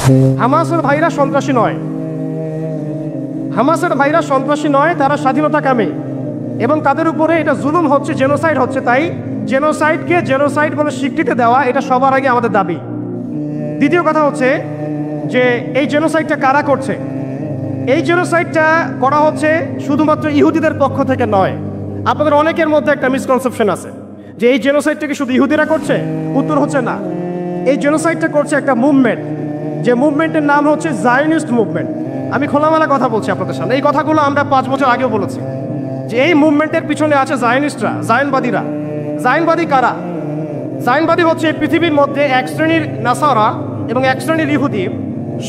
হামাসের ভাইরা সন্ত্রাসী নয়, হামাসের ভাইরা সন্ত্রাসী নয়, তারা স্বাধীনতাকামী এবং তাদের উপরে এটা জুলুম হচ্ছে, জেনোসাইড হচ্ছে। তাই জেনোসাইডকে জেনোসাইড বলে স্বীকৃতি দেওয়া এটা সবার আগে আমাদের দাবি। দ্বিতীয় কথা হচ্ছে যে এই জেনোসাইডটা কারা করছে? এই জেনোসাইডটা করা হচ্ছে শুধুমাত্র ইহুদিদের পক্ষ থেকে নয়। আপনাদের অনেকের মধ্যে একটা মিসকনসেপশন আছে যে এই জেনোসাইডটা কি শুধু ইহুদিরা করছে? উত্তর হচ্ছে না। এই জেনোসাইডটা করছে একটা মুভমেন্ট, যে মুভমেন্টের নাম হচ্ছে জায়নিস্ট মুভমেন্ট। আমি খোলামেলা কথা বলছি আপনাদের সামনে, এই কথাগুলো আমরা 5 বছর আগেও বলেছি যে এই মুভমেন্টের পিছনে আছে জায়নিস্টরা, জায়নবাদীরা। জায়নবাদী কারা? জায়নবাদী হচ্ছে এই পৃথিবীর মধ্যে এক শ্রেণীর নাসারা এবং এক শ্রেণীর ইহুদি।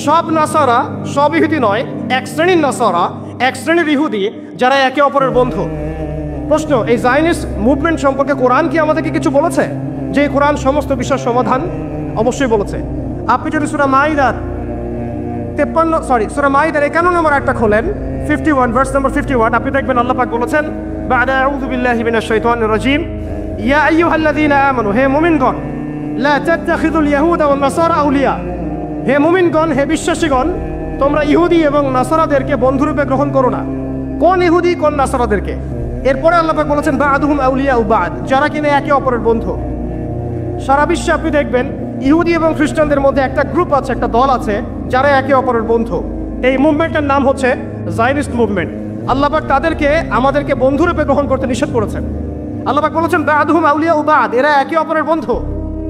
সব নাসারা, সব ইহুদি নয়, এক শ্রেণীর নাসারা, এক শ্রেণীর ইহুদি যারা একে অপরের বন্ধু। প্রশ্ন, এই জায়নিস্ট মুভমেন্ট সম্পর্কে কোরআন কি আমাদেরকে কিছু বলেছে? যে কোরআন সমস্ত বিষয়ের সমাধান? অবশ্যই বলেছে। আপনি যদি সূরা মাইদার 51 নম্বর আয়াতটা খোলেন, 51 ভার্স নম্বর 51, আপনি দেখবেন আল্লাহ পাক বলেছেন, বা'দা আউযু বিল্লাহি মিনাশ শাইতানির রাজীম, ইয়া আইয়ুহাল্লাযীনা আমানু, হে মুমিনগণ, লা তাত্তাখিযুল ইয়াহুদা ওয়ান নাসারা আউলিয়া, হে মুমিনগণ, হে বিশ্বাসীগণ, তোমরা ইহুদি এবং নাসারাদেরকে বন্ধুরূপে গ্রহণ করো না। কোন ইহুদি, কোন নাসারাদেরকে? এরপরে আল্লাহ পাক বলেছেন বা'দুহুম আউলিয়া ও বা'দ, যারা কিনা একে অপরের বন্ধু। সারা বিশ্বে আপনি দেখবেন ইহুদি এবং খ্রিস্টানদের মধ্যে একটা গ্রুপ আছে, একটা দল আছে যারা একে অপরের বন্ধু। এই মুভমেন্টের নাম হচ্ছে জায়নিস্ট মুভমেন্ট। আল্লাহ পাক তাদেরকে আমাদেরকে বন্ধুরূপে গ্রহণ করতে নিষেধ করেছেন। আল্লাহ পাক বলেছেন বা'দুহুম আউলিয়া ও বা'দ, এরা একে অপরের বন্ধু।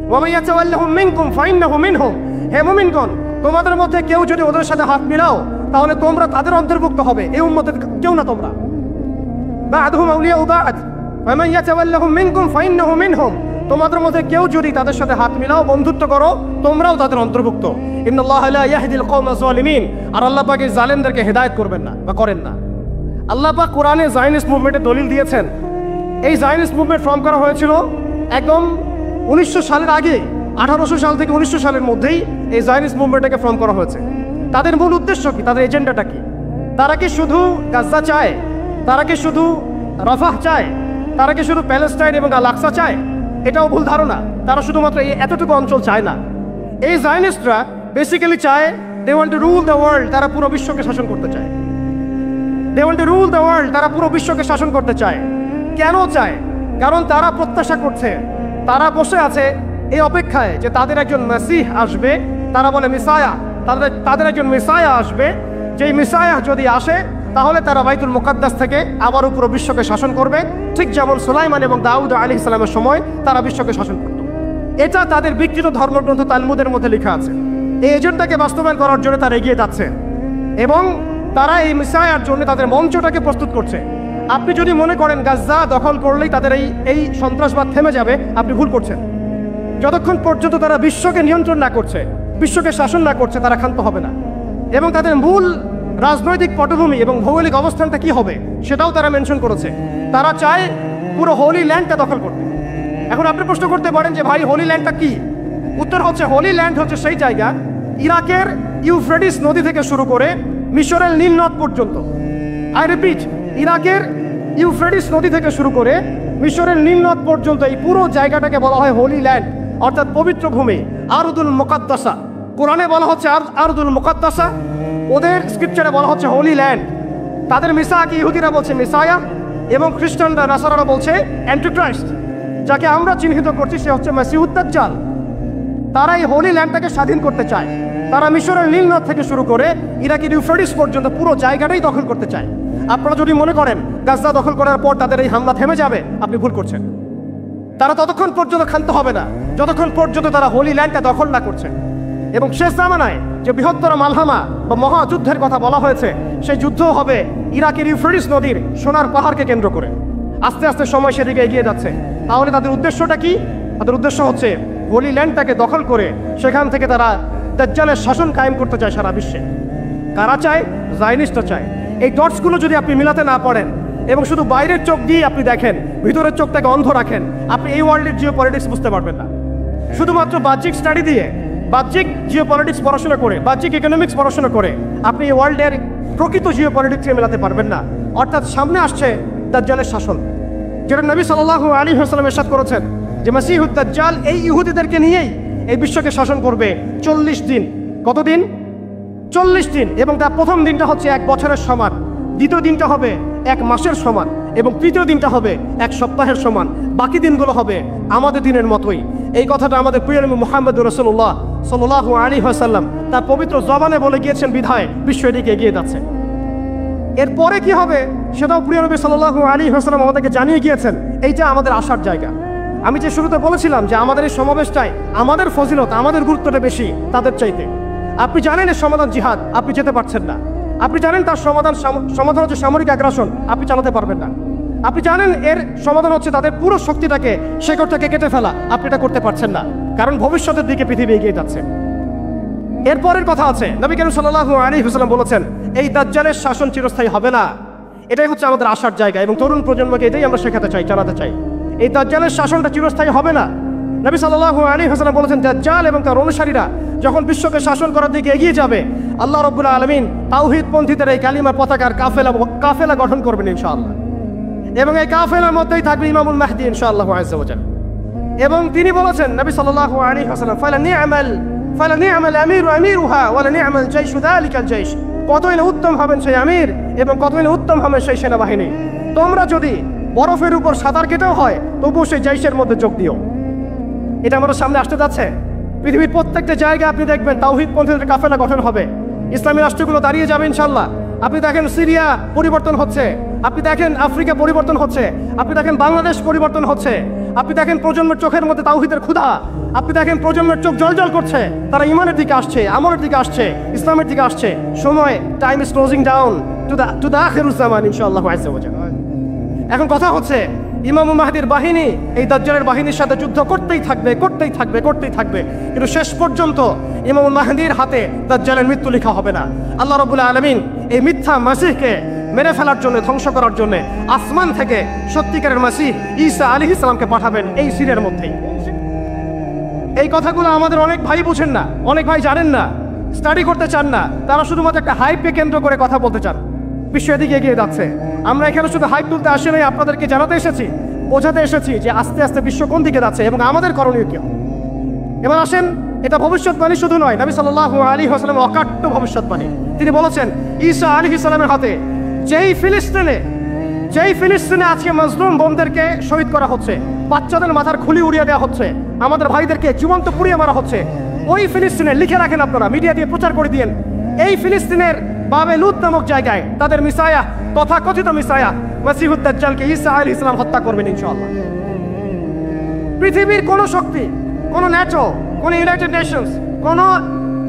ওয়া মান ইয়াতাওয়াল্লাহুম মিনকুম ফাইন্নাহু মিনহুম, হে মুমিনগণ, তোমাদের মধ্যে কেউ যদি ওদের সাথে হাত মিলাও তাহলে তোমরা তাদের অন্তর্ভুক্ত হবে, এই উম্মতের কেউ না তোমরা। বা'দুহুম আউলিয়া ও বা'দ ওয়া মান ইয়াতাওয়াল্লাহুম মিনকুম ফাইন্নাহু মিনহুম, তোমাদের মধ্যে কেউ যদি তাদের সাথে হাত মিলাও, বন্ধুত্ব করো, তোমরাও তাদের অন্তর্ভুক্ত। ইন্নাল্লাহা লা ইয়াহদিল কওমাজ জালিমিন, আর আল্লাহ পাক এই জালেমদেরকে হেদায়েত করবেন না বা করেন না। আল্লাহ পাক কোরআনে জায়নিস্ট মুভমেন্টের দলিল দিয়েছেন। এই জায়নিস্ট মুভমেন্ট ফর্ম করা হয়েছিল একদম 1900 সালের আগে, 1800 সাল থেকে 1900 সালের মধ্যেই এই জায়নিস্ট মুভমেন্টটাকে ফর্ম করা হয়েছে। তাদের মূল উদ্দেশ্য কি? তাদের এজেন্ডাটা কি? তারা কি শুধু গাজা চায়? তারা কি শুধু রাফাহ চায়? তারা কি শুধু প্যালেস্টাইন এবং আল আকসা চায়? এটাও ভুল ধারণা। তারা শুধুমাত্র এই এতটুকু অঞ্চল চায় না। এই জায়নিস্টরা বেসিক্যালি চায়, they want to rule the world, তারা পুরো বিশ্বকে শাসন করতে চায়। They want to rule the world, তারা পুরো বিশ্বকে শাসন করতে চায়। কেন চায়? কারণ তারা প্রত্যাশা করছে, তারা বসে আছে এই অপেক্ষায় যে তাদের একজন মেসিহ আসবে। তারা বলে মিসায়া, তাদের একজন মিসায়া আসবে, যেই মিসায়া যদি আসে তাহলে তারা বাইতুল মুকাদ্দাস থেকে আবারও পুরো বিশ্বকে শাসন করবে, ঠিক যেমন সুলাইমান এবং দাউদ আলাইহিস সালামের সময় তারা বিশ্বকে শাসন করত। এটা তাদের বিকৃত ধর্মগ্রন্থ তালমুদের মধ্যে লেখা আছে। এই এজেন্ডাকে বাস্তবায়ন করার জন্য তারা এগিয়ে যাচ্ছে এবং তারা এই মিসায়ার জন্য তাদের মঞ্চটাকে প্রস্তুত করছে। আপনি যদি মনে করেন গাজা দখল করলেই তাদের এই সন্ত্রাসবাদ থেমে যাবে, আপনি ভুল করছেন। যতক্ষণ পর্যন্ত তারা বিশ্বকে নিয়ন্ত্রণ না করছে, বিশ্বকে শাসন না করছে, তারা ক্ষান্ত হবে না। এবং তাদের মূল রাজনৈতিক পটভূমি এবং ভৌগোলিক অবস্থানটা কি হবে সেটাও তারা মেনশন করেছে। তারা চায় পুরো হোলি ল্যান্ডটা দখল করতে। এখন আপনি প্রশ্ন করতে পারেন যে ভাই হোলি ল্যান্ডটা কি? উত্তর হচ্ছে, হোলি ল্যান্ড হচ্ছে সেই জায়গা ইরাকের ইউফ্রেটিস নদী থেকে শুরু করে মিশরের নীল নদ পর্যন্ত। আই রিপিট, ইরাকের ইউফ্রেটিস নদী থেকে শুরু করে মিশরের নীল নদ পর্যন্ত এই পুরো জায়গাটাকে বলা হয় হোলি ল্যান্ড, অর্থাৎ পবিত্র ভূমি, আরদুল মুকাদ্দাসা। কোরআনে বলা হচ্ছে আরদুল মুকাদ্দাসা, ওদের স্ক্রিপচারে বলা হচ্ছে হোলি ল্যান্ড। তাদের মিসাকে ইহুদিরা বলছে মিসায়া এবং খ্রিস্টানরা নাসারারা বলছে অ্যান্টিক্রাইস্ট। যাকে আমরা চিহ্নিত করছি সে হচ্ছে মাসিহুদ দাজ্জাল। তারা এই হোলি ল্যান্ডটাকে স্বাধীন করতে চায়। তারা মিশরের নীল নদ থেকে শুরু করে ইরাকের ইউফ্রেটিস পর্যন্ত পুরো জায়গাটাই দখল করতে চায়। আপনারা যদি মনে করেন গাজা দখল করার পর তাদের এই হামলা থেমে যাবে, আপনি ভুল করছেন। তারা ততক্ষণ পর্যন্ত ক্ষান্ত হবে না যতক্ষণ পর্যন্ত তারা হোলি ল্যান্ডটা দখল না করছে। এবং শেষ জামানায় যে বৃহত্তর মালহামা বা মহাযুদ্ধের কথা বলা হয়েছে, সেই যুদ্ধ হবে ইরাকের ইউফ্রেটিস নদীর সোনার পাহাড়কে কেন্দ্র করে। আস্তে আস্তে সময় সেদিকে এগিয়ে যাচ্ছে। তাহলে তাদের উদ্দেশ্যটা কি? তাদের উদ্দেশ্য হচ্ছে হোলি ল্যান্ডটাকে দখল করে সেখান থেকে তারা দাজ্জালের শাসন কায়েম করতে চায় সারা বিশ্বে। কারা চায়? জায়নিস্টরা চায়। এই ডটসগুলো যদি আপনি মিলাতে না পারেন এবং শুধু বাইরের চোখ দিয়ে আপনি দেখেন, ভিতরের চোখটাকে অন্ধ রাখেন, আপনি এই ওয়ার্ল্ডের জিও পলিটিক্স বুঝতে পারবেন না। শুধুমাত্র বাহ্যিক স্টাডি দিয়ে, বাহ্যিক জিও পলিটিক্স পড়াশোনা করে, বাহ্যিক ইকোনমিক্স পড়াশোনা করে আপনি এই ওয়ার্ল্ডের প্রকৃত জিও পলিটিক্সকে মেলাতে পারবেন না। অর্থাৎ সামনে আসছে দাজ্জালের শাসন, যেটা নবী সাল্লাল্লাহু আলাইহি ওয়াসাল্লাম ইরশাদ করেছেন যে মাসিহুদ দাজ্জাল এই ইহুদিদেরকে নিয়েই এই বিশ্বকে শাসন করবে 40 দিন। কতদিন? 40 দিন। এবং তার প্রথম দিনটা হচ্ছে 1 বছরের সমান, দ্বিতীয় দিনটা হবে 1 মাসের সমান, এবং তৃতীয় দিনটা হবে 1 সপ্তাহের সমান। বাকি দিনগুলো হবে আমাদের দিনের মতোই। এই কথাটা আমাদের প্রিয় নবী মুহাম্মদ রাসূলুল্লাহ সাল্লাল্লাহু আলাইহি ওয়াসাল্লাম তার পবিত্র জবানে বলে গিয়েছেন বিধায় বিশ্ব এদিকে এগিয়ে যাচ্ছে। এরপরে কি হবে সেটাও প্রিয় নবী সাল্লাল্লাহু আলাইহি ওয়াসাল্লাম আমাদেরকে জানিয়ে গিয়েছেন। এইটা আমাদের আসার জায়গা। আমি যে শুরুতে বলেছিলাম যে আমাদের এই সমাবেশটায় আমাদের ফজিলত, আমাদের গুরুত্বটা বেশি তাদের চাইতে। আপনি জানেন এর সমাধান জিহাদ, আপনি যেতে পারছেন না। আপনি জানেন তার সমাধান হচ্ছে সামরিক আগ্রাসন, আপনি চালাতে পারবেন না। আপনি জানেন এর সমাধান হচ্ছে তাদের পুরো শক্তিটাকে শেকড় থেকে কেটে ফেলা, আপনি এটা করতে পারছেন না, কারণ ভবিষ্যতের দিকে পৃথিবী এগিয়ে যাচ্ছে। এরপরের কথা আছে, নবী করিম সাল্লাল্লাহু আলাইহি ওয়াসাল্লাম বলেছেন এই দাজ্জালের শাসন চিরস্থায়ী হবে না। এটাই হচ্ছে আমাদের আসার জায়গা, এবং তরুণ প্রজন্মকে এটাই আমরা শেখাতে চাই, জানাতে চাই। এই দাজ্জালের শাসনটা চিরস্থায়ী হবে না। নবী সাল্লাল্লাহু আলাইহি ওয়াসাল্লাম বলেছেন দাজ্জাল এবং তার অনুসারীরা যখন বিশ্বকে শাসন করার দিকে এগিয়ে যাবে, আল্লাহ রাব্বুল আলামিন তাওহীদপন্থীদের এই কালিমার পতাকার কাফেলা গঠন করবেন ইনশাআল্লাহ। এবং এই কাফেলার মধ্যেই থাকবে ইমামুল মাহদী ইনশাআল্লাহু আযজা ওয়া জাল্লা। এবং তিনি বলেছেন নবী সাল্লাল্লাহু আলাইহি ওয়াসাল্লাম ফালা নি'মাল আমিরু আমিরুহা ওয়ালা নি'মাল জাইশু যালিকাল জাইশ। কতই না উত্তম হবেন সেই আমির এবং কতই না উত্তম হবেন সেই সেনাবাহিনী। তোমরা যদি বরফের উপর সাঁতার কেটেও হয় তবুও সেই জাইশের মধ্যে যোগ দিও। এটা আমাদের সামনে আসতে যাচ্ছে। পৃথিবীর প্রত্যেকটা জায়গায় আপনি দেখবেন তাওহীদপন্থীদের কাফেলা গঠন হবে, ইসলামী রাষ্ট্রগুলো দাঁড়িয়ে যাবে ইনশাআল্লাহ। আপনি দেখেন সিরিয়া পরিবর্তন হচ্ছে, আপনি দেখেন আফ্রিকা পরিবর্তন হচ্ছে, আপনি দেখেন বাংলাদেশ পরিবর্তন হচ্ছে, আপনি দেখেন প্রজন্মের চোখের মধ্যে তাওহীদের ক্ষুধা, আপনি দেখেন প্রজন্মের চোখ জলজল করছে, তারা ঈমানের দিকে আসছে, আমলের দিকে আসছে, ইসলামের দিকে আসছে। সময়, time is closing down to the আখিরুজ জামান ইনশাআল্লাহু আযজা ওয়া জাল্লা। এখন কথা হচ্ছে ইমামুল মাহদীর বাহিনী এই দাজ্জালের বাহিনীর সাথে যুদ্ধ করতেই থাকবে, করতেই থাকবে, করতেই থাকবে, কিন্তু শেষ পর্যন্ত ইমামুল মাহদীর হাতে দাজ্জালের মৃত্যু লেখা হবে না। আল্লাহ রাব্বুল আলামিন এই মিথ্যা মাসিহকে মেরে ফেলার জন্য, ধ্বংস করার জন্য আসমান থেকে সত্যিকারের মাসিহ ঈসা আলাইহিস সালামকে পাঠাবেন এই সিরের মধ্যেই। এই কথাগুলো আমাদের অনেক ভাই বুঝেন না, অনেক ভাই জানেন না, স্টাডি করতে চান না। তারা শুধুমাত্র একটা হাইপকে কেন্দ্র করে কথা বলতে চান। বিশ্ব এদিকে এগিয়ে যাচ্ছে। আমরা এখানে শুধু হাইপ তুলতে আসি নাই, আপনাদেরকে জানাতে এসেছি, বোঝাতে এসেছি যে আস্তে আস্তে বিশ্ব কোন দিকে যাচ্ছে এবং আমাদের করণীয় কি। এবার আসেন, এটা ভবিষ্যৎবাণী শুধু নয়, নবী সাল্লাল্লাহু আলাইহি ওয়াসাল্লামের অকাট্য ভবিষ্যৎবাণী। তিনি বলেছেন ঈসা আলাইহিস সালামের হাতে যেই ফিলিস্তিনে আজকে মাজলুম বোনদেরকে শহীদ করা হচ্ছে, বাচ্চাদের মাথার খুলি উড়িয়ে দেওয়া হচ্ছে, আমাদের ভাইদেরকে জীবন্ত পুড়িয়ে মারা হচ্ছে, ওই ফিলিস্তিনে লিখে রাখেন আপনারা, মিডিয়া দিয়ে প্রচার করে দিয়েন, এই ফিলিস্তিনের বাবে লুত নামক জায়গায় তাদের মিসায়া, তথাকথিত মিসায়া মাসিহুদ দাজ্জালকে ঈসা আলাইহিস সালাম হত্যা করবেন ইনশাআল্লাহ। পৃথিবীর কোন শক্তি, কোন ন্যাটো, কোন ইউনাইটেড নেশনস, কোন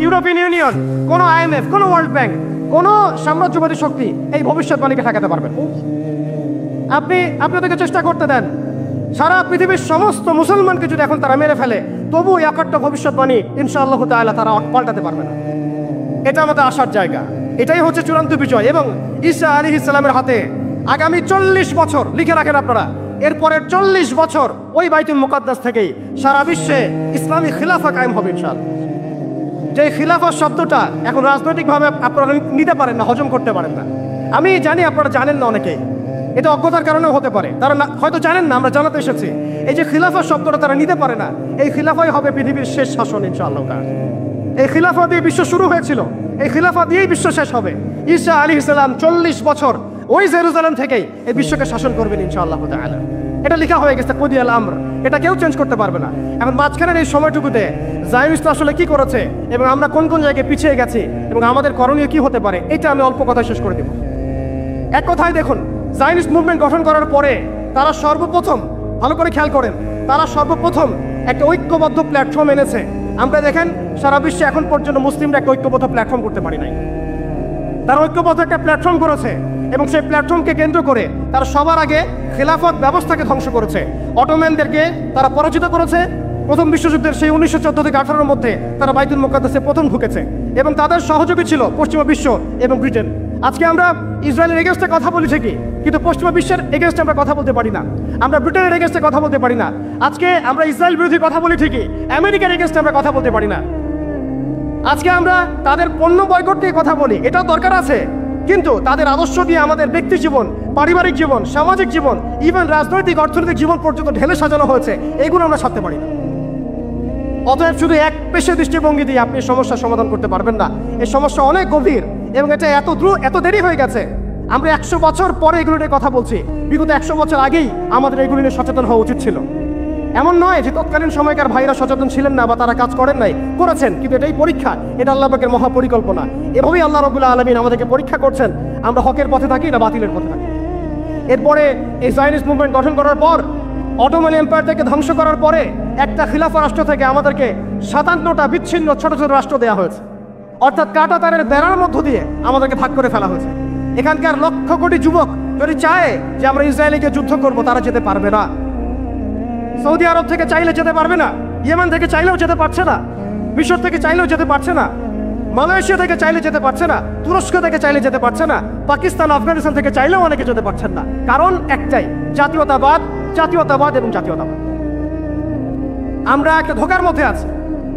ইউরোপিয়ান ইউনিয়ন, কোন IMF, কোন ওয়ার্ল্ড ব্যাংক, কোন সাম্রাজ্যবাদী শক্তি এই ভবিষ্যৎবাণীকে ঠেকাতে পারবেন। আপনি আপনাদেরকে চেষ্টা করতে দেন, সারা পৃথিবীর সমস্ত মুসলমানকে যদি এখন তারা মেরে ফেলে তবু এই অকাট্য ভবিষ্যৎবাণী ইনশাআল্লাহ তাআলা তারা পাল্টাতে পারবে না। এটা আমাদের আসার জায়গা, এটাই হচ্ছে চূড়ান্ত বিজয়। এবং ঈসা আলাইহিস সালামের হাতে আগামী 40 বছর লিখে রাখেন আপনারা, এরপরের 40 বছর ওই বাইতুল মুকাদ্দাস থেকেই সারা বিশ্বে ইসলামী খিলাফা কায়েম হবে ইনশাআল্লাহ। যে খিলাফা শব্দটা এখন রাজনৈতিকভাবে আপনারা নিতে পারেন না, হজম করতে পারেন না। আমি জানি আপনারা জানেন না, অনেকেই এটা অজ্ঞতার কারণেও হতে পারে, তারা হয়তো জানেন না, আমরা জানাতে এসেছি। এই যে খিলাফা শব্দটা তারা নিতে পারে না, এই খিলাফাই হবে পৃথিবীর শেষ শাসন ইনশাআল্লাহ। এই খিলাফা দিয়ে বিশ্ব শুরু হয়েছিল, এই খিলাফা দিয়েই বিশ্ব শেষ হবে। ঈসা আলাইহিস সালাম 40 বছর ওই জেরুজালেম থেকেই এই বিশ্বকে শাসন করবেন ইনশাআল্লাহ তাআলা। এটা লেখা হয়ে গেছে কুদিয়াল আমর, এটা কেউ চেঞ্জ করতে পারবে না। এখন মাঝখানের এই সময়টুকুতে জায়নিস্ট আসলে কি করেছে এবং আমরা কোন কোন জায়গায় পিছিয়ে গেছি এবং আমাদের করণীয় কি হতে পারে, এটা আমি অল্প কথায় শেষ করে দেব। এক কথায় দেখুন, জায়নিস্ট মুভমেন্ট গঠন করার পরে তারা সর্বপ্রথম, ভালো করে খেয়াল করেন, তারা সর্বপ্রথম একটা ঐক্যবদ্ধ প্ল্যাটফর্ম এনেছে। আমরা দেখেন সারা বিশ্বে এখন পর্যন্ত মুসলিমরা একটা ঐক্যবদ্ধ প্ল্যাটফর্ম করতে পারি নাই। তারা ঐক্যবদ্ধ একটা প্ল্যাটফর্ম করেছে এবং সেই প্ল্যাটফর্মকে কেন্দ্র করে তারা সবার আগে খেলাফত ব্যবস্থাকে ধ্বংস করেছে, অটোম্যানদেরকে তারা পরাজিত করেছে। প্রথম বিশ্বযুদ্ধের সেই 1914 থেকে 18-এর মধ্যে তারা বাইতুল মুকাদ্দাসে প্রথম ঢুকেছে এবং তাদের সহযোগী ছিল পশ্চিমা বিশ্ব এবং ব্রিটেন। আজকে আমরা ইসরায়েলের এগেনস্টে কথা বলি ঠিকই, কিন্তু পশ্চিমা বিশ্বের এগেনস্টে আমরা কথা বলতে পারি না, আমরা ব্রিটেনের এগেনস্টে কথা বলতে পারি না। আজকে আমরা ইসরায়েল বিরোধী কথা বলি ঠিকই, আমেরিকার এগেনস্টে আমরা কথা বলতে পারি না। আজকে আমরা তাদের পণ্য বয়কট নিয়ে কথা বলি, এটাও দরকার আছে, কিন্তু তাদের আদর্শ দিয়ে আমাদের ব্যক্তি জীবন, পারিবারিক জীবন, সামাজিক জীবন, ইভেন রাজনৈতিক অর্থনৈতিক জীবন পর্যন্ত ঢেলে সাজানো হয়েছে, এগুলো আমরা ছাড়তে পারি না। অতএব শুধু এক পেশে দৃষ্টিভঙ্গি দিয়ে আপনি সমস্যার সমাধান করতে পারবেন না। এই সমস্যা অনেক গভীর এবং এটা এত দেরি হয়ে গেছে। আমরা 100 বছর পরে এগুলো নিয়ে কথা বলছি, বিগত 100 বছর আগেই আমাদের এগুলো নিয়ে সচেতন হওয়া উচিত ছিল। এমন নয় যে তৎকালীন সময়কার ভাইরা সচেতন ছিলেন না বা তারা কাজ করেন নাই, করেছেন, কিন্তু এটাই পরীক্ষা, এটা আল্লাহ পাকের মহাপরিকল্পনা। এভাবেই আল্লাহ রাব্বুল আলামিন আমাদেরকে পরীক্ষা করছেন, আমরা হকের পথে থাকি না বাতিলের পথে থাকি। এরপরে এই জায়নিস্ট মুভমেন্ট গঠন করার পর, অটোমান এম্পায়ার থেকে ধ্বংস করার পরে একটা খিলাফা রাষ্ট্র থেকে আমাদেরকে 57টা বিচ্ছিন্ন ছোট ছোট রাষ্ট্র দেওয়া হয়েছে, অর্থাৎ কাঁটাতারের বেড়ার মধ্য দিয়ে আমাদেরকে ভাগ করে ফেলা হয়েছে। এখানকার লক্ষ কোটি যুবক যদি চায় যে আমরা ইসরায়েলকে যুদ্ধ করব, তারা যেতে পারবে না। সৌদি আরব থেকে চাইলে যেতে পারবে না, ইয়েমেন থেকে চাইলেও যেতে পারছে না, মিশর থেকে চাইলেও যেতে পারছে না, মালয়েশিয়া থেকে চাইলে যেতে পারছে না, তুরস্ক থেকে চাইলে যেতে পারছে না, পাকিস্তান আফগানিস্তান থেকে চাইলেও অনেকে যেতে পারছেন না। কারণ একটাই, জাতীয়তাবাদ, জাতীয়তাবাদ এবং জাতীয়তাবাদ। আমরা একটা ধোকার মধ্যে আছি।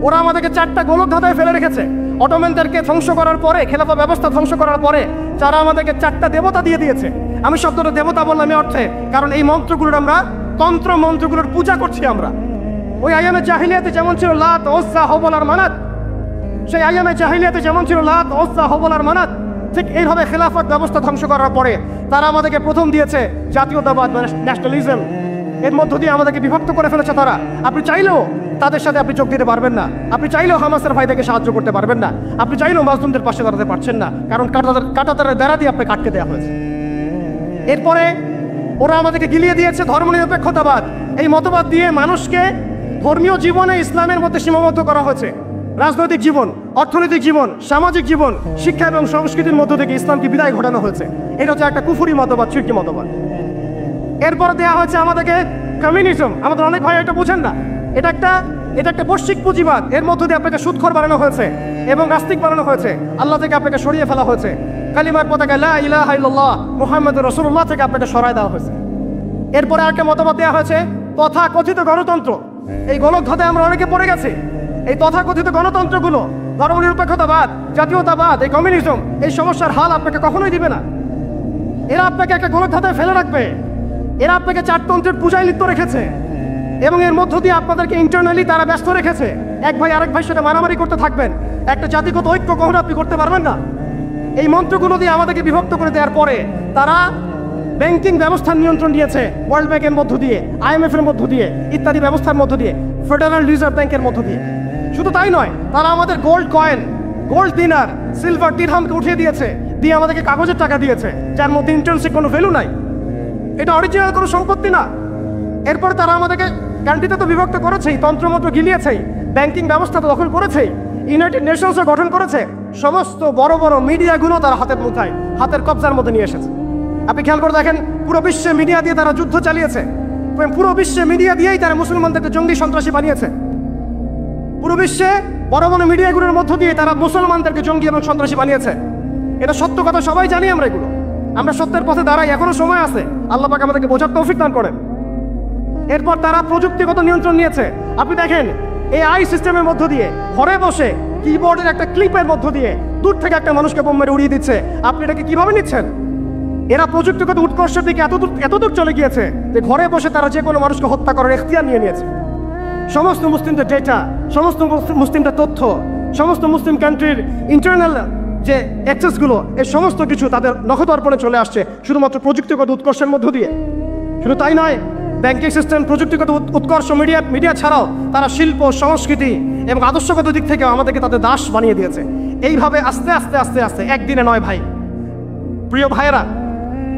ওরা আমাদেরকে 4টা গোলকধাঁধায় ফেলে রেখেছে। অটোম্যানদেরকে ধ্বংস করার পরে, খেলাফা ব্যবস্থা ধ্বংস করার পরে যারা আমাদেরকে 4টা দেবতা দিয়ে দিয়েছে। আমি শব্দটা দেবতা বললাম এই অর্থে, কারণ এই মন্ত্রগুলোর আমরা তন্ত্র মন্ত্রগুলোর পূজা করছি আমরা। ওই আইয়ামে জাহিলিয়াতে যেমন ছিল লাত, উজ্জা, হুবল আর মানাত, সেই আইয়ামে জাহিলিয়াতে যেমন ছিল লাত, উজ্জা, হুবল আর মানাত, ঠিক এইভাবে খেলাফত ব্যবস্থা ধ্বংস করার পরে তারা আমাদেরকে প্রথম দিয়েছে জাতীয়তাবাদ, ন্যাশনালিজম। এর মধ্য দিয়ে আমাদেরকে বিভক্ত করে ফেলেছে তারা। আপনি চাইলেও তাদের সাথে আপনি যোগ দিতে পারবেন না, আপনি চাইলেও হামাসের ভাইদেরকে সাহায্য করতে পারবেন না, আপনি চাইলেও মাজলুমদের পাশে দাঁড়াতে পারছেন না, কারণ কাঁটাতারের বেড়া দিয়ে আপনাকে আটকে দেওয়া হয়েছে। এরপরে ওরা আমাদেরকে গিলিয়ে দিয়েছে ধর্মনিরপেক্ষতাবাদ। এই মতবাদ দিয়ে মানুষকে ধর্মীয় জীবনে ইসলামের মধ্যে সীমাবদ্ধ করা হয়েছে। রাজনৈতিক জীবন, অর্থনৈতিক জীবন, সামাজিক জীবন, শিক্ষা এবং সংস্কৃতির মধ্য থেকে ইসলামকে বিদায় ঘটানো হয়েছে। এটা হচ্ছে একটা কুফরি মতবাদ, শিরকি মতবাদ। এরপর দেওয়া হয়েছে আমাদেরকে কমিউনিজম। আমাদের অনেক ভাই এটা বোঝেন না, এটা একটা বৈশ্বিক পুঁজিবাদ। এর মধ্য দিয়ে আপনাকে সুদখোর বানানো হয়েছে এবং নাস্তিক বানানো হয়েছে, আল্লাহ থেকে আপনাকে সরিয়ে ফেলা হয়েছে। কালিমার পতাকা লা ইলাহা ইল্লাল্লাহ মুহাম্মাদুর রাসূলুল্লাহ থেকে আপনাকে সরায় দেওয়া হয়েছে। এরপরে আরেকটা মতবাদ দেওয়া হয়েছে তথাকথিত গণতন্ত্র। এই গোলকধাঁধায় আমরা অনেকে পড়ে গেছি। এই তথাকথিত গণতন্ত্রগুলো, ধর্মনিরপেক্ষতাবাদ, জাতীয়তাবাদ, এই কমিউনিজম, এই সমস্যার হাল আপনাকে কখনোই দিবে না। এরা আপনাকে একটা গোলকধাঁধায় ফেলে রাখবে। এরা আপনাকে চারতন্ত্রের পূজায় লিপ্ত রেখেছে এবং এর মধ্য দিয়ে আপনাদেরকে ইন্টারনালি তারা ব্যস্ত রেখেছে। এক ভাই আরেক ভাইয়ের সাথে মারামারি করতে থাকবেন, একটা জাতিগত ঐক্য কখনো আপনি করতে পারবেন না। এই মন্ত্রগুলো দিয়ে আমাদেরকে বিভক্ত করে দেওয়ার পরে তারা ব্যাংকিং ব্যবস্থার নিয়ন্ত্রণ নিয়েছে, ওয়ার্ল্ড ব্যাংকের মধ্য দিয়ে, IMF এর মধ্য দিয়ে, ইত্যাদি ব্যবস্থার মধ্য দিয়ে, ফেডারেল রিজার্ভ ব্যাংকের মধ্য দিয়ে। শুধু তাই নয়, তারা আমাদের গোল্ড কয়েন, গোল্ড দিনার, সিলভার দিরহামকে উঠিয়ে দিয়েছে, দিয়ে আমাদেরকে কাগজের টাকা দিয়েছে, যার মধ্যে ইন্টারেন্সিক কোনো ভ্যালু নাই। এটা অরিজিনাল কোনো সম্পত্তি না। এরপর তারা আমাদেরকে কান্ট্রিতে তো বিভক্ত করেছেই, তন্ত্রমন্ত্র গিলিয়েছেই, ব্যাংকিং ব্যবস্থা তো দখল করেছেই, ইউনাইটেড নেশনসও গঠন করেছে। সমস্ত বড় বড় মিডিয়াগুলো তারা হাতের মুঠায়, হাতের কবজার মধ্যে নিয়ে এসেছে। আপনি খেয়াল করে দেখেন, পুরো বিশ্বে মিডিয়া দিয়ে তারা যুদ্ধ চালিয়েছে। পুরো বিশ্বে মিডিয়া দিয়েই তারা মুসলমানদেরকে জঙ্গি সন্ত্রাসী বানিয়েছে। পুরো বিশ্বে বড় বড় মিডিয়াগুলোর মধ্য দিয়ে তারা মুসলমানদেরকে জঙ্গি এবং সন্ত্রাসী বানিয়েছে। এটা সত্য কথা, সবাই জানি আমরা এগুলো। আমরা সত্যের পথে দাঁড়াই, এখনো সময় আছে, আল্লাহ পাক আমাদেরকে বোঝার তৌফিক দান করেন। এরপর তারা প্রযুক্তিগত নিয়ন্ত্রণ নিয়েছে। আপনি দেখেন, AI সিস্টেমের মধ্য দিয়ে ঘরে বসে কিবোর্ডের একটা ক্লিপের মধ্য দিয়ে দূর থেকে একটা মানুষকে বোম মেরে উড়িয়ে দিচ্ছে। আপনি এটাকে কিভাবে নিচ্ছেন? এরা প্রযুক্তিগত উৎকর্ষের দিকে এতদূর চলে গিয়েছে যে ঘরে বসে তারা যে কোনো মানুষকে হত্যা করার এখতিয়ার নিয়ে নিয়েছে। সমস্ত মুসলিমদের ডেটা, সমস্ত মুসলিমদের তথ্য, সমস্ত মুসলিম কান্ট্রির ইন্টারনাল যে অ্যাক্সেসগুলো, এই সমস্ত কিছু তাদের নখদর্পণে চলে আসছে শুধুমাত্র প্রযুক্তিগত উৎকর্ষের মধ্য দিয়ে। শুধু তাই নয়, ব্যাংকিং সিস্টেম, প্রযুক্তিগত উৎকর্ষ, মিডিয়া ছাড়াও তারা শিল্প, সংস্কৃতি এবং আদর্শগত দিক থেকেও আমাদেরকে তাদের দাস বানিয়ে দিয়েছে। এইভাবে আস্তে আস্তে আস্তে আস্তে, একদিনে নয় ভাই, প্রিয় ভাইয়েরা,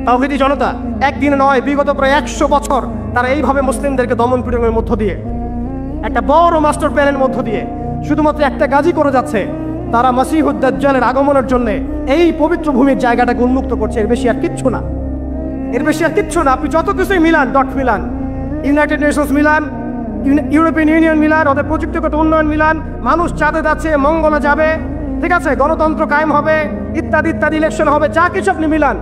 তাওহীদি জনতা, একদিনে নয়, বিগত প্রায় 100 বছর তারা এইভাবে মুসলিমদেরকে দমন পীড়নের মধ্য দিয়ে, একটা বড় মাস্টার প্ল্যানের মধ্য দিয়ে শুধুমাত্র একটা কাজই করে যাচ্ছে। তারা মাসিহুদ দাজ্জালের আগমনের জন্য এই পবিত্র ভূমির জায়গাটাকে উন্মুক্ত করছে। এর বেশি আর কিচ্ছু না, এর বেশি আর কিচ্ছু না। আপনি যত কিছুই Milan, dot Milan, United Nations Milan, European union Milan, ওদের প্রযুক্তিগত উন্নয়ন মিলান, মানুষ চাঁদে যাচ্ছে, মঙ্গলে যাবে, ঠিক আছে, গণতন্ত্র কায়েম হবে, ইত্যাদি ইত্যাদি, ইলেকশন হবে, যা কিছু আপনি মিলান,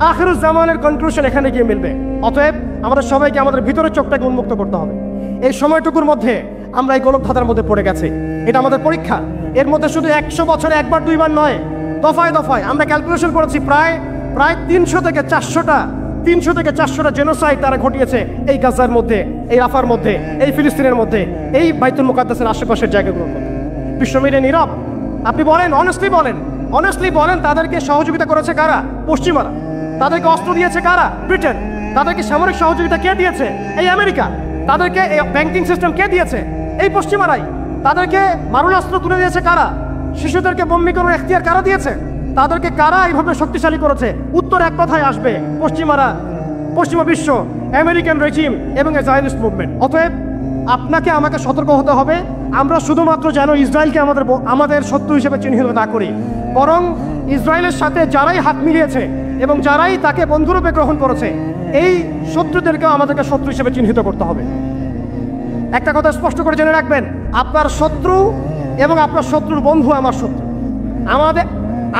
আখিরুজ জামানের কনক্লুশন এখানে গিয়ে মিলবে। অতএব আমাদের সবাইকে আমাদের ভিতরের চোখটাকে উন্মুক্ত করতে হবে। এই সময়টুকুর মধ্যে আমরা এই গোলকধাঁধার মধ্যে পড়ে গেছি, এটা আমাদের পরীক্ষা। এর মধ্যে শুধু 100 বছরে একবার দুইবার নয়, দফায় দফায় আমরা ক্যালকুলেশন করেছি, প্রায় 300 থেকে 400টা 300 থেকে 400টা জেনোসাইড তারা ঘটিয়েছে এই গাজার মধ্যে, এই রাফার মধ্যে, এই ফিলিস্তিনের মধ্যে, এই বাইতুল মুকাদ্দাসের আশেপাশের জায়গাগুলোর মধ্যে। বিশ্ব মিডিয়া নীরব। আপনি বলেন, অনেস্টলি বলেন তাদেরকে সহযোগিতা করেছে কারা? পশ্চিমারা। তাদেরকে অস্ত্র দিয়েছে কারা? ব্রিটেন। তাদেরকে সামরিক সহযোগিতা কে দিয়েছে? এই আমেরিকা। তাদেরকে এই ব্যাংকিং সিস্টেম কে দিয়েছে? এই পশ্চিমারাই। তাদেরকে মারণাস্ত্র তুলে দিয়েছে কারা? শিশুদেরকে বন্দি করার এখতিয়ার কারা দিয়েছে? তাদেরকে কারা এইভাবে শক্তিশালী করেছে? উত্তর এক কথায় আসবে, পশ্চিমারা, পশ্চিমা বিশ্ব, আমেরিকান রেজিম এবং জায়নিস্ট মুভমেন্ট। অতএব আপনাকে আমাকে সতর্ক হতে হবে, আমরা শুধুমাত্র যেন ইসরায়েলকে আমাদের শত্রু হিসেবে চিহ্নিত না করি, বরং ইসরায়েলের সাথে যারাই হাত মিলিয়েছে এবং যারাই তাকে বন্ধুরূপে গ্রহণ করেছে, এই শত্রুদেরকেও আমাদেরকে শত্রু হিসেবে চিহ্নিত করতে হবে। একটা কথা স্পষ্ট করে জেনে রাখবেন, আপনার শত্রু এবং আপনার শত্রুর বন্ধু আমার শত্রু।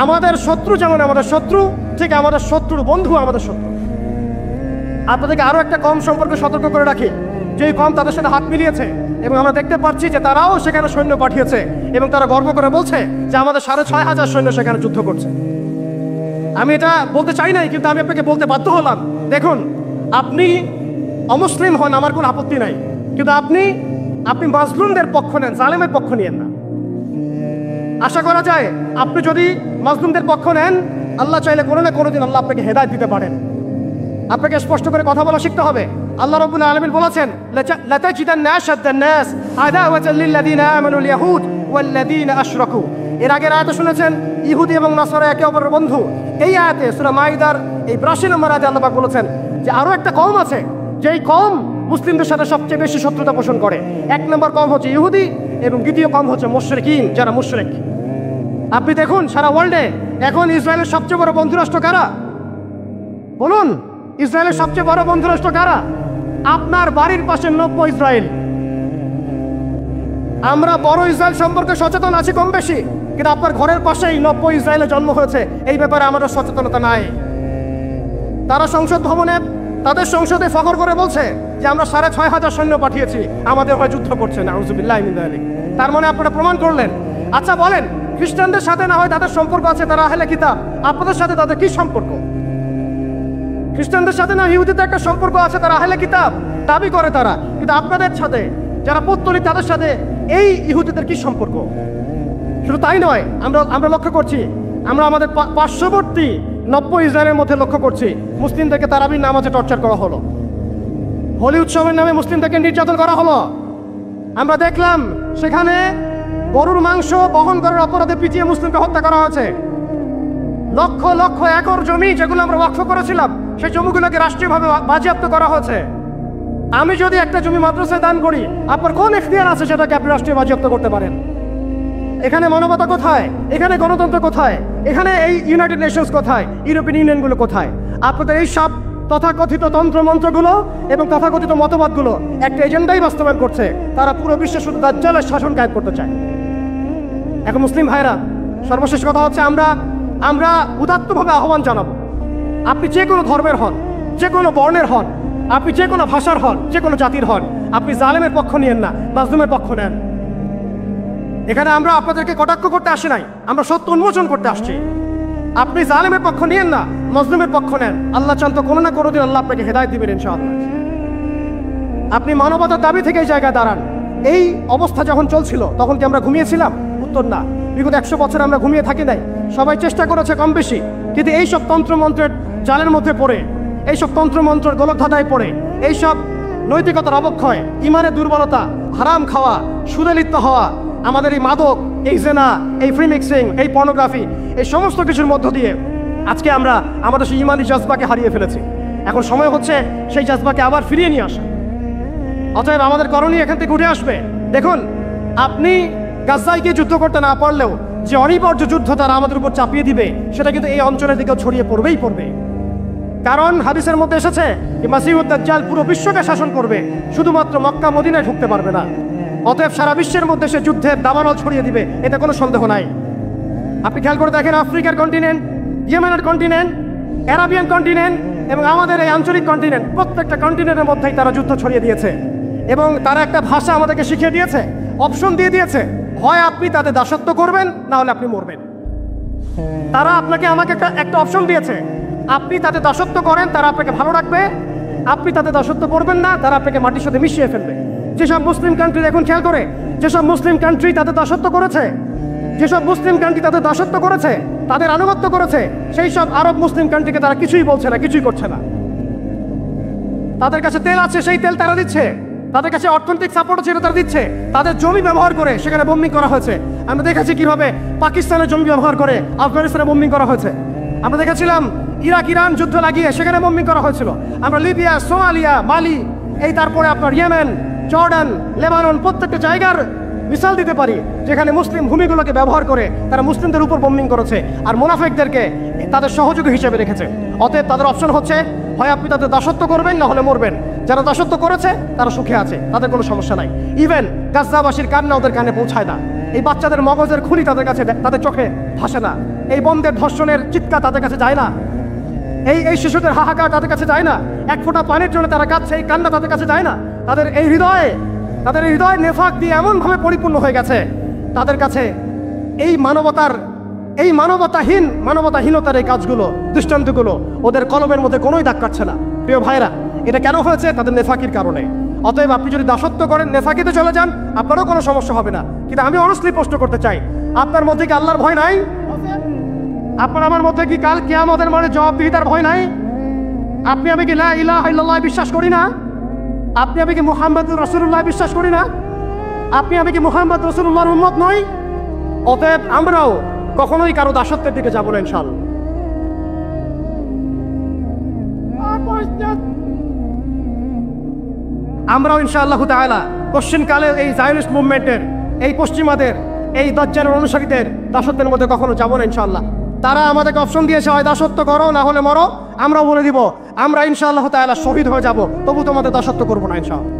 আমাদের শত্রু যেমন আমাদের শত্রু, ঠিক আমাদের শত্রুর বন্ধু আমাদের শত্রু। আপনাদেরকে আরও একটা কম সম্পর্কে সতর্ক করে রাখি, যেই কম তাদের সাথে হাত মিলিয়েছে এবং আমরা দেখতে পাচ্ছি যে তারাও সেখানে সৈন্য পাঠিয়েছে এবং তারা গর্ব করে বলছে যে আমাদের 6,500 সৈন্য সেখানে যুদ্ধ করছে। আমি এটা বলতে চাই নাই, কিন্তু আমি আপনাকে বলতে বাধ্য হলাম। দেখুন, আপনি অমুসলিম হন, আমার কোনো আপত্তি নাই, কিন্তু আপনি মাজলুমদের পক্ষ নেন, জালেমের পক্ষ নিয়েন না। আশা করা যায় আপনি যদি মাজলুমদের পক্ষ নেন, আল্লাহ চাইলে কোনো না কোনোদিন আল্লাহ আপনাকে হেদায়েত দিতে পারেন। আপনাকে স্পষ্ট করে কথা বলা শিখতে হবে। আল্লাহ রাব্বুল আলামিন বলেছেন, লাতাজিদান্না আশাদ্দান নাস আদাওয়াতাল লিল্লাযিনা আমানুল ইয়াহুদ ওয়াল্লাযিনা আশরাকু। এর আগের আয়াতে শুনেছেন ইহুদি এবং নাসারা একে অপরের বন্ধু। এই আয়াতে সূরা মাইদার এই 82 নম্বর আয়াতে আল্লাহ পাক বলেছেন যে আরও একটা কওম আছে, যেই কওম মুসলিমদের সাথে সবচেয়ে বেশি শত্রুতা পোষণ করে। 1 নম্বর কওম হচ্ছে ইহুদি এবং দ্বিতীয় কওম হচ্ছে মুশরিকিন, যারা মুশরিক। আপনি দেখুন সারা ওয়ার্ল্ডে এখন ইসরায়েলের সবচেয়ে বড় বন্ধুরাষ্ট্র কারা? বলুন, ইসরায়েলের সবচেয়ে বড় বন্ধুরাষ্ট্র কারা? আপনার বাড়ির পাশে নব্য ইসরায়েল। আমরা বড় ইসরায়েল সম্পর্কে সচেতন আছি কম বেশি, কিন্তু আপনার ঘরের পাশেই নব্য ইসরায়েলে জন্ম হয়েছে, এই ব্যাপারে আমাদের সচেতনতা নাই। তারা সংসদ ভবনে তাদের সংসদে ফখর করে বলছে যে আমরা 6,500 সৈন্য পাঠিয়েছি, আমাদের হয়ে যুদ্ধ করছে। নাউযুবিল্লাহি মিন যালিক। তার মানে আপনারা প্রমাণ করলেন। আচ্ছা বলেন, খ্রিস্টানদের সাথে না হয় তাদের সম্পর্ক আছে, তারা আহলে কিতাব, আপনাদের সাথে তাদের কি সম্পর্ক? খ্রিস্টানদের সাথে না ইহুদিদের একটা সম্পর্ক আছে, তারা আহলে কিতাব দাবি করে তারা, কিন্তু আপনাদের সাথে যারা পৌত্তলিক তাদের সাথে এই ইহুদিদের কি সম্পর্ক? শুধু তাই নয়, আমরা লক্ষ্য করছি, আমরা আমাদের পার্শ্ববর্তী নব্য ইসরায়েলের মধ্যে লক্ষ্য করছি মুসলিমদেরকে তারাবির নামাজে টর্চার করা হলো, হোলি উৎসবের নামে মুসলিমদেরকে নির্যাতন করা হলো। আমরা দেখলাম সেখানে গরুর মাংস বহন করার অপরাধে পিটিয়ে মুসলিমকে হত্যা করা হয়েছে। লক্ষ লক্ষ একর জমি যেগুলো আমরা ওয়াকফ করেছিলাম, সেই জমিগুলোকে রাষ্ট্রীয়ভাবে বাজেয়াপ্ত করা হয়েছে। আমি যদি একটা জমি মাদ্রাসায় দান করি, আপনার কোন এখতিয়ার আছে সেটাকে আপনি রাষ্ট্রীয় বাজেয়াপ্ত করতে পারেন? এখানে মানবতা কোথায়? এখানে গণতন্ত্র কোথায়? এখানে এই ইউনাইটেড নেশনস কোথায়? ইউরোপিয়ান ইউনিয়নগুলো কোথায়? আপনাদের এই সব তথাকথিত তন্ত্রমন্ত্রগুলো এবং তথাকথিত মতবাদগুলো একটা এজেন্ডাই বাস্তবায়ন করছে। তারা পুরো বিশ্বে শুধু দাজ্জালের শাসন কায়েম করতে চায়। এখন মুসলিম ভাইরা, সর্বশেষ কথা হচ্ছে, আমরা উদাত্তভাবে আহ্বান জানাবো, আপনি যে কোনো ধর্মের হন, যে কোনো বর্ণের হন, আপনি যে কোনো ভাষার হন, যে কোনো জাতির হন, আপনি জালেমের পক্ষ নিয়েন না, মাজলুমের পক্ষ নেন। এখানে আমরা আপনাদেরকে কটাক্ষ করতে আসি নাই, আমরা সত্য উন্মোচন করতে আসছি। আপনি জালেমের পক্ষ নিয়েন না, মাজলুমের পক্ষ নেন। আল্লাহ চান তো কোনো না কোনো দিন আল্লাহ আপনাকে হেদায়েত দিবেন ইনশাআল্লাহ। আপনি মানবতার দাবি থেকে এই জায়গায় দাঁড়ান। এই অবস্থা যখন চলছিল তখন কি আমরা ঘুমিয়েছিলাম? উত্তর না। বিগত 100 বছর আমরা ঘুমিয়ে থাকি নাই, সবাই চেষ্টা করেছে কম বেশি, কিন্তু এইসব তন্ত্রমন্ত্রের জালের মধ্যে পড়ে, এইসব তন্ত্রমন্ত্রের গোলকধাঁধায় পড়ে, এইসব নৈতিকতার অবক্ষয়, ইমানের দুর্বলতা, হারাম খাওয়া, সুদে লিপ্ত হওয়া, আমাদের এই মাদক, এই জেনা, এই ফ্রি মিক্সিং, এই পর্নোগ্রাফি, এই সমস্ত কিছুর মধ্য দিয়ে আজকে আমরা আমাদের সেই ইমানি জজবাকে হারিয়ে ফেলেছি। এখন সময় হচ্ছে সেই জজবাকে আবার ফিরিয়ে নিয়ে আসা। অতএব আমাদের করণীয় এখান থেকে উঠে আসবে। দেখুন, আপনি গাজায় গিয়ে যুদ্ধ করতে না পারলেও যে অনিবার্য যুদ্ধ তারা আমাদের উপর চাপিয়ে দিবে, সেটা কিন্তু এই অঞ্চলের দিকেও ছড়িয়ে পড়বে। কারণ হাদিসের মধ্যে এসেছে যে মাসিহুদ দাজ্জাল পুরো বিশ্বকে শাসন করবে, শুধুমাত্র মক্কা মদিনায় ঢুকতে পারবে না। অতএব সারা বিশ্বের মধ্যে সে যুদ্ধের দাবানল ছড়িয়ে দিবে, এতে কোনো সন্দেহ নাই। আপনি খেয়াল করে দেখেন, আফ্রিকার কন্টিনেন্ট, ইয়েমেনের কন্টিনেন্ট, অ্যারাবিয়ান কন্টিনেন্ট এবং আমাদের এই আঞ্চলিক কন্টিনেন্ট, প্রত্যেকটা কন্টিনেন্টের মধ্যেই তারা যুদ্ধ ছড়িয়ে দিয়েছে এবং তারা একটা ভাষা আমাদেরকে শিখিয়ে দিয়েছে, অপশন দিয়ে দিয়েছে, হয় আপনি তাদের দাসত্ব করবেন, না হলে আপনি মরবেন। তারা আপনাকে আমাকে একটা অপশন দিয়েছে, আপনি তাদের দাসত্ব করেন, তারা আপনাকে ভালো রাখবে। আপনি তাদের দাসত্ব করবেন না, তারা আপনাকে মাটির সাথে মিশিয়ে ফেলবে। যেসব মুসলিম কান্ট্রি এখন খেয়াল করে, যেসব মুসলিম কান্ট্রি তাদের দাসত্ব করেছে, যেসব মুসলিম কান্ট্রি তাদের দাসত্ব করেছে, তাদের আনুগত্য করেছে, সেই সব আরব মুসলিম কান্ট্রিকে তারা কিছুই বলছে না, কিছুই করছে না। তাদের কাছে তেল আছে, সেই তেল তারা দিচ্ছে। তাদের কাছে অর্থনৈতিক সাপোর্ট আছে, তারা দিচ্ছে। তাদের জমি ব্যবহার করে সেখানে বোম্বিং করা হয়েছে। আমরা দেখেছি কিভাবে পাকিস্তানের জমি ব্যবহার করে আফগানিস্তানে বোম্বিং করা হয়েছে। আমরা দেখেছিলাম ইরাক ইরান যুদ্ধ লাগিয়ে সেখানে বোম্বিং করা হয়েছিল। আমরা লিবিয়া, সোমালিয়া, মালি, এই তারপরে আপনার ইয়েমেন, জর্ডান, লেবানন, প্রত্যেকটা জায়গার মিসাল দিতে পারি যেখানে মুসলিম ভূমিগুলোকে ব্যবহার করে তারা মুসলিমদের উপর বোম্বিং করেছে আর মুনাফিকদেরকে তাদের সহযোগী হিসেবে রেখেছে। অতএব তাদের অপশন হচ্ছে, হয় আপনি তাদের দাসত্ব করবেন, না হলে মরবেন। যারা দাসত্ব করেছে তারা সুখে আছে, তাদের কোনো সমস্যা নাই। ইভেন গাজাবাসীর কান্না ওদের কানে পৌঁছায় না। এই বাচ্চাদের মগজের খুলি তাদের কাছে, তাদের চোখে ভাসে না। এই বন্ধের ধর্ষণের চিৎকার তাদের কাছে যায় না। এই শিশুদের হাহাকার তাদের কাছে যায় না। এক ফোঁটা পানির জন্য তারা কাঁদছে, এই কান্না তাদের কাছে যায় না। তাদের এই হৃদয় নেফাক দিয়ে এমনভাবে পরিপূর্ণ হয়ে গেছে, তাদের কাছে এই মানবতাহীনতার এই কাজগুলো, দৃষ্টান্তগুলো ওদের কলমের মধ্যে কোনোই দাগ কাটছে না। প্রিয় ভাইরা, এটা কেন হয়েছে? তাদের নেফাকির কারণে। অতএব আপনি যদি দাসত্ব করেন, নেফাকিতে চলে যান, আপনারও কোনো সমস্যা হবে না। কিন্তু আমি অনেস্টলি প্রশ্ন করতে চাই, আপনার মধ্যে কি আল্লাহর ভয় নাই? আপনার আমার মধ্যে কি কাল কিয়ামতের মানে জবাবদিহিতার ভয় নাই? আপনি আমি কি লা ইলাহা ইল্লাল্লাহ বিশ্বাস করি না? আপনি আমি কি মুহাম্মদুর রাসূলুল্লাহ বিশ্বাস করি না? আপনি আমি কি মুহাম্মদ রাসূলুল্লাহর উম্মত নই? অতএব আমরাও কখনোই কারো দাসত্বের দিকে যাব না ইনশাআল্লাহ। আমরাও ইনশাআল্লাহ তাআলা পশ্চিমকালে এই জায়নিস্ট মুভমেন্টের, এই পশ্চিমাদের, এই দাজ্জালের অনুসারীদের দাসত্বের মধ্যে কখনো যাব না ইনশাআল্লাহ। তারা আমাদেরকে অপশন দিয়েছে, হয় দাসত্ব করো, না হলে মরো। আমরাও বলে দিব, আমরা ইনশাআল্লাহ তাআলা শহীদ হয়ে যাব, তবু তোমাদের দাসত্ব করবো না ইনশাআল্লাহ।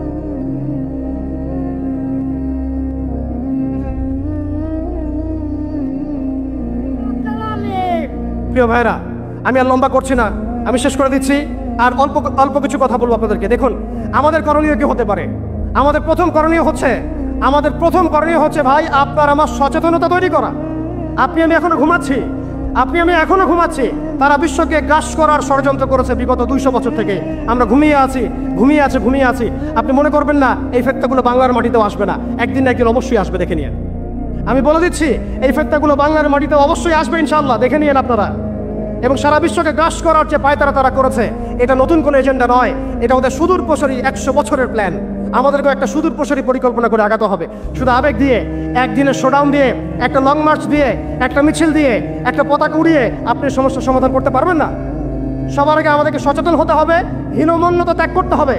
প্রিয় ভাইরা, আমি আর লম্বা করছি না, আমি শেষ করে দিচ্ছি। আর অল্প কিছু কথা বলবো আপনাদেরকে। দেখুন, আমাদের করণীয় কি হতে পারে? আমাদের প্রথম করণীয় হচ্ছে ভাই, আপনার আমার সচেতনতা তৈরি করা। আপনি আমি এখনো ঘুমাচ্ছি। তারা বিশ্বকে গ্রাস করার ষড়যন্ত্র করেছে বিগত 200 বছর থেকে। আমরা ঘুমিয়ে আছি। আপনি মনে করবেন না এই ফেতনাগুলো বাংলার মাটিতেও আসবে না। একদিন অবশ্যই আসবে, দেখে নিয়ে। আমি বলে দিচ্ছি, এই ফেতনাগুলো বাংলার মাটিতেও অবশ্যই আসবে ইনশাআল্লাহ, দেখে নিয়েন আপনারা। এবং সারা বিশ্বকে গ্রাস করার যে পায়তারা তারা করেছে, এটা নতুন কোনো এজেন্ডা নয়, এটা ওদের সুদূর প্রসারী 100 বছরের প্ল্যান। আমাদেরকে একটা সুদূর প্রসারী পরিকল্পনা করে আগাতে হবে। শুধু আবেগ দিয়ে, একদিনের শোডাউন দিয়ে, একটা লং মার্চ দিয়ে, একটা মিছিল দিয়ে, একটা পতাকা উড়িয়ে আপনি সমস্যার সমাধান করতে পারবেন না। সবার আগে আমাদেরকে সচেতন হতে হবে, হীনমন্যতা ত্যাগ করতে হবে,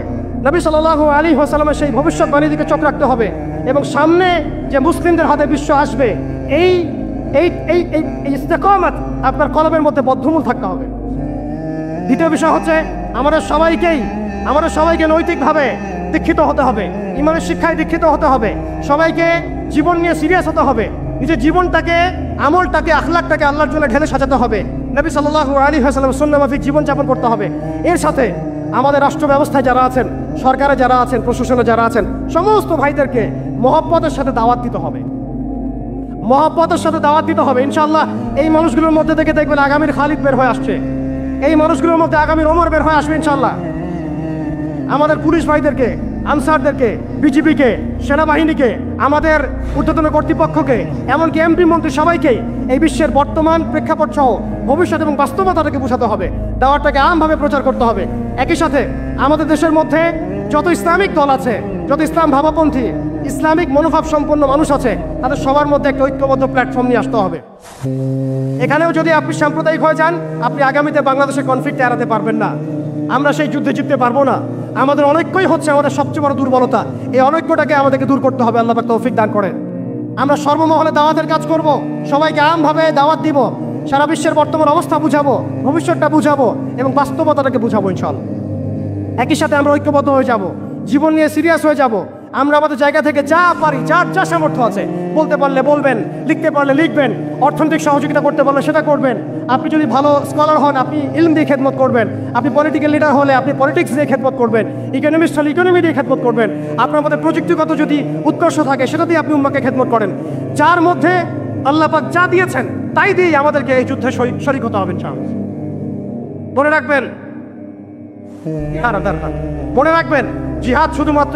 নবী সাল্লাল্লাহু আলাইহি ওয়াসাল্লামের সেই ভবিষ্যৎবাণীর দিকে চোখ রাখতে হবে, এবং সামনে যে মুসলিমদের হাতে বিশ্ব আসবে, এই ইস্তেকামাত আপনার কলমের মধ্যে বদ্ধমূল থাকতে হবে। দ্বিতীয় বিষয় হচ্ছে, আমাদের সবাইকে নৈতিকভাবে দীক্ষিত হতে হবে, ইমানের শিক্ষায় দীক্ষিত হতে হবে। সবাইকে জীবন নিয়ে সিরিয়াস হতে হবে। নিজের জীবনটাকে, আমলটাকে, আখলাকটাকে আল্লাহর জন্য ঢেলে সাজাতে হবে। নবী সাল্লাল্লাহু আলাইহি ওয়াসাল্লামের সুন্নাহ মাফিক জীবনযাপন করতে হবে। এর সাথে আমাদের রাষ্ট্র ব্যবস্থায় যারা আছেন, সরকারে যারা আছেন, প্রশাসনে যারা আছেন, সমস্ত ভাইদেরকে মহব্বতের সাথে দাওয়াত দিতে হবে। ইনশাআল্লাহ এই মানুষগুলোর মধ্যে থেকে দেখবেন আগামীর খালিদ বের হয়ে আসছে। এই মানুষগুলোর মধ্যে আগামীর ওমর বের হয়ে আসবে ইনশাআল্লাহ। আমাদের পুলিশ ভাইদেরকে, আনসারদেরকে, বিজিবিকে, সেনাবাহিনীকে, আমাদের ঊর্ধ্বতন কর্তৃপক্ষকে, এমনকি এমপি মন্ত্রী সবাইকেই এই বিশ্বের বর্তমান প্রেক্ষাপট সহ ভবিষ্যৎ এবং বাস্তবতাটাকে বোঝাতে হবে, দাওয়াতটাকে আমভাবে প্রচার করতে হবে। একই সাথে আমাদের দেশের মধ্যে যত ইসলামিক দল আছে, যত ইসলাম ভাবাপন্থী, ইসলামিক মনোভাব সম্পন্ন মানুষ আছে, তাদের সবার মধ্যে একটা ঐক্যবদ্ধ প্ল্যাটফর্ম নিয়ে আসতে হবে। এখানেও যদি আপনি সাম্প্রদায়িক হয়ে যান, আপনি আগামীতে বাংলাদেশের কনফ্লিক্ট এড়াতে পারবেন না। আমরা সেই যুদ্ধে জিততে পারবো না। আমাদের অনৈক্যই হচ্ছে আমাদের সবচেয়ে বড় দুর্বলতা। এই অনৈক্যটাকে আমাদেরকে দূর করতে হবে। আল্লাহ পাক তৌফিক দান করেন। আমরা সর্বমহলে দাওয়াতের কাজ করব, সবাইকে আমভাবে দাওয়াত দিব, সারা বিশ্বের বর্তমান অবস্থা বুঝাবো, ভবিষ্যৎটা বুঝাবো এবং বাস্তবতাটাকে বুঝাবো ইনশাআল্লাহ। একই সাথে আমরা ঐক্যবদ্ধ হয়ে যাব, জীবন নিয়ে সিরিয়াস হয়ে যাব। আমরা আমাদের জায়গা থেকে যা পারি, যার যা সামর্থ্য আছে, বলতে পারলে বলবেন, লিখতে পারলে লিখবেন, অর্থনৈতিক সহযোগিতা করতে পারলে সেটা করবেন। আপনি যদি ভালো স্কলার হন, আপনি ইলম দিয়ে খেদমত করবেন। আপনি পলিটিক্যাল লিডার হলে আপনি পলিটিক্স দিয়ে খেদমত করবেন। ইকোনমিস্ট হলে ইকোনমি দিয়ে খেদমত করবেন। আপনার মধ্যে প্রযুক্তিগত যদি উৎকর্ষ থাকে, সেটা দিয়ে আপনি উম্মাকে খেদমত করেন। যার মধ্যে আল্লাহ পাক যা দিয়েছেন তাই দিয়েই আমাদেরকে এই যুদ্ধে শরীক হতে হবে ইনশাআল্লাহ। মনে রাখবেন, মনে রাখবেন জিহাদ শুধুমাত্র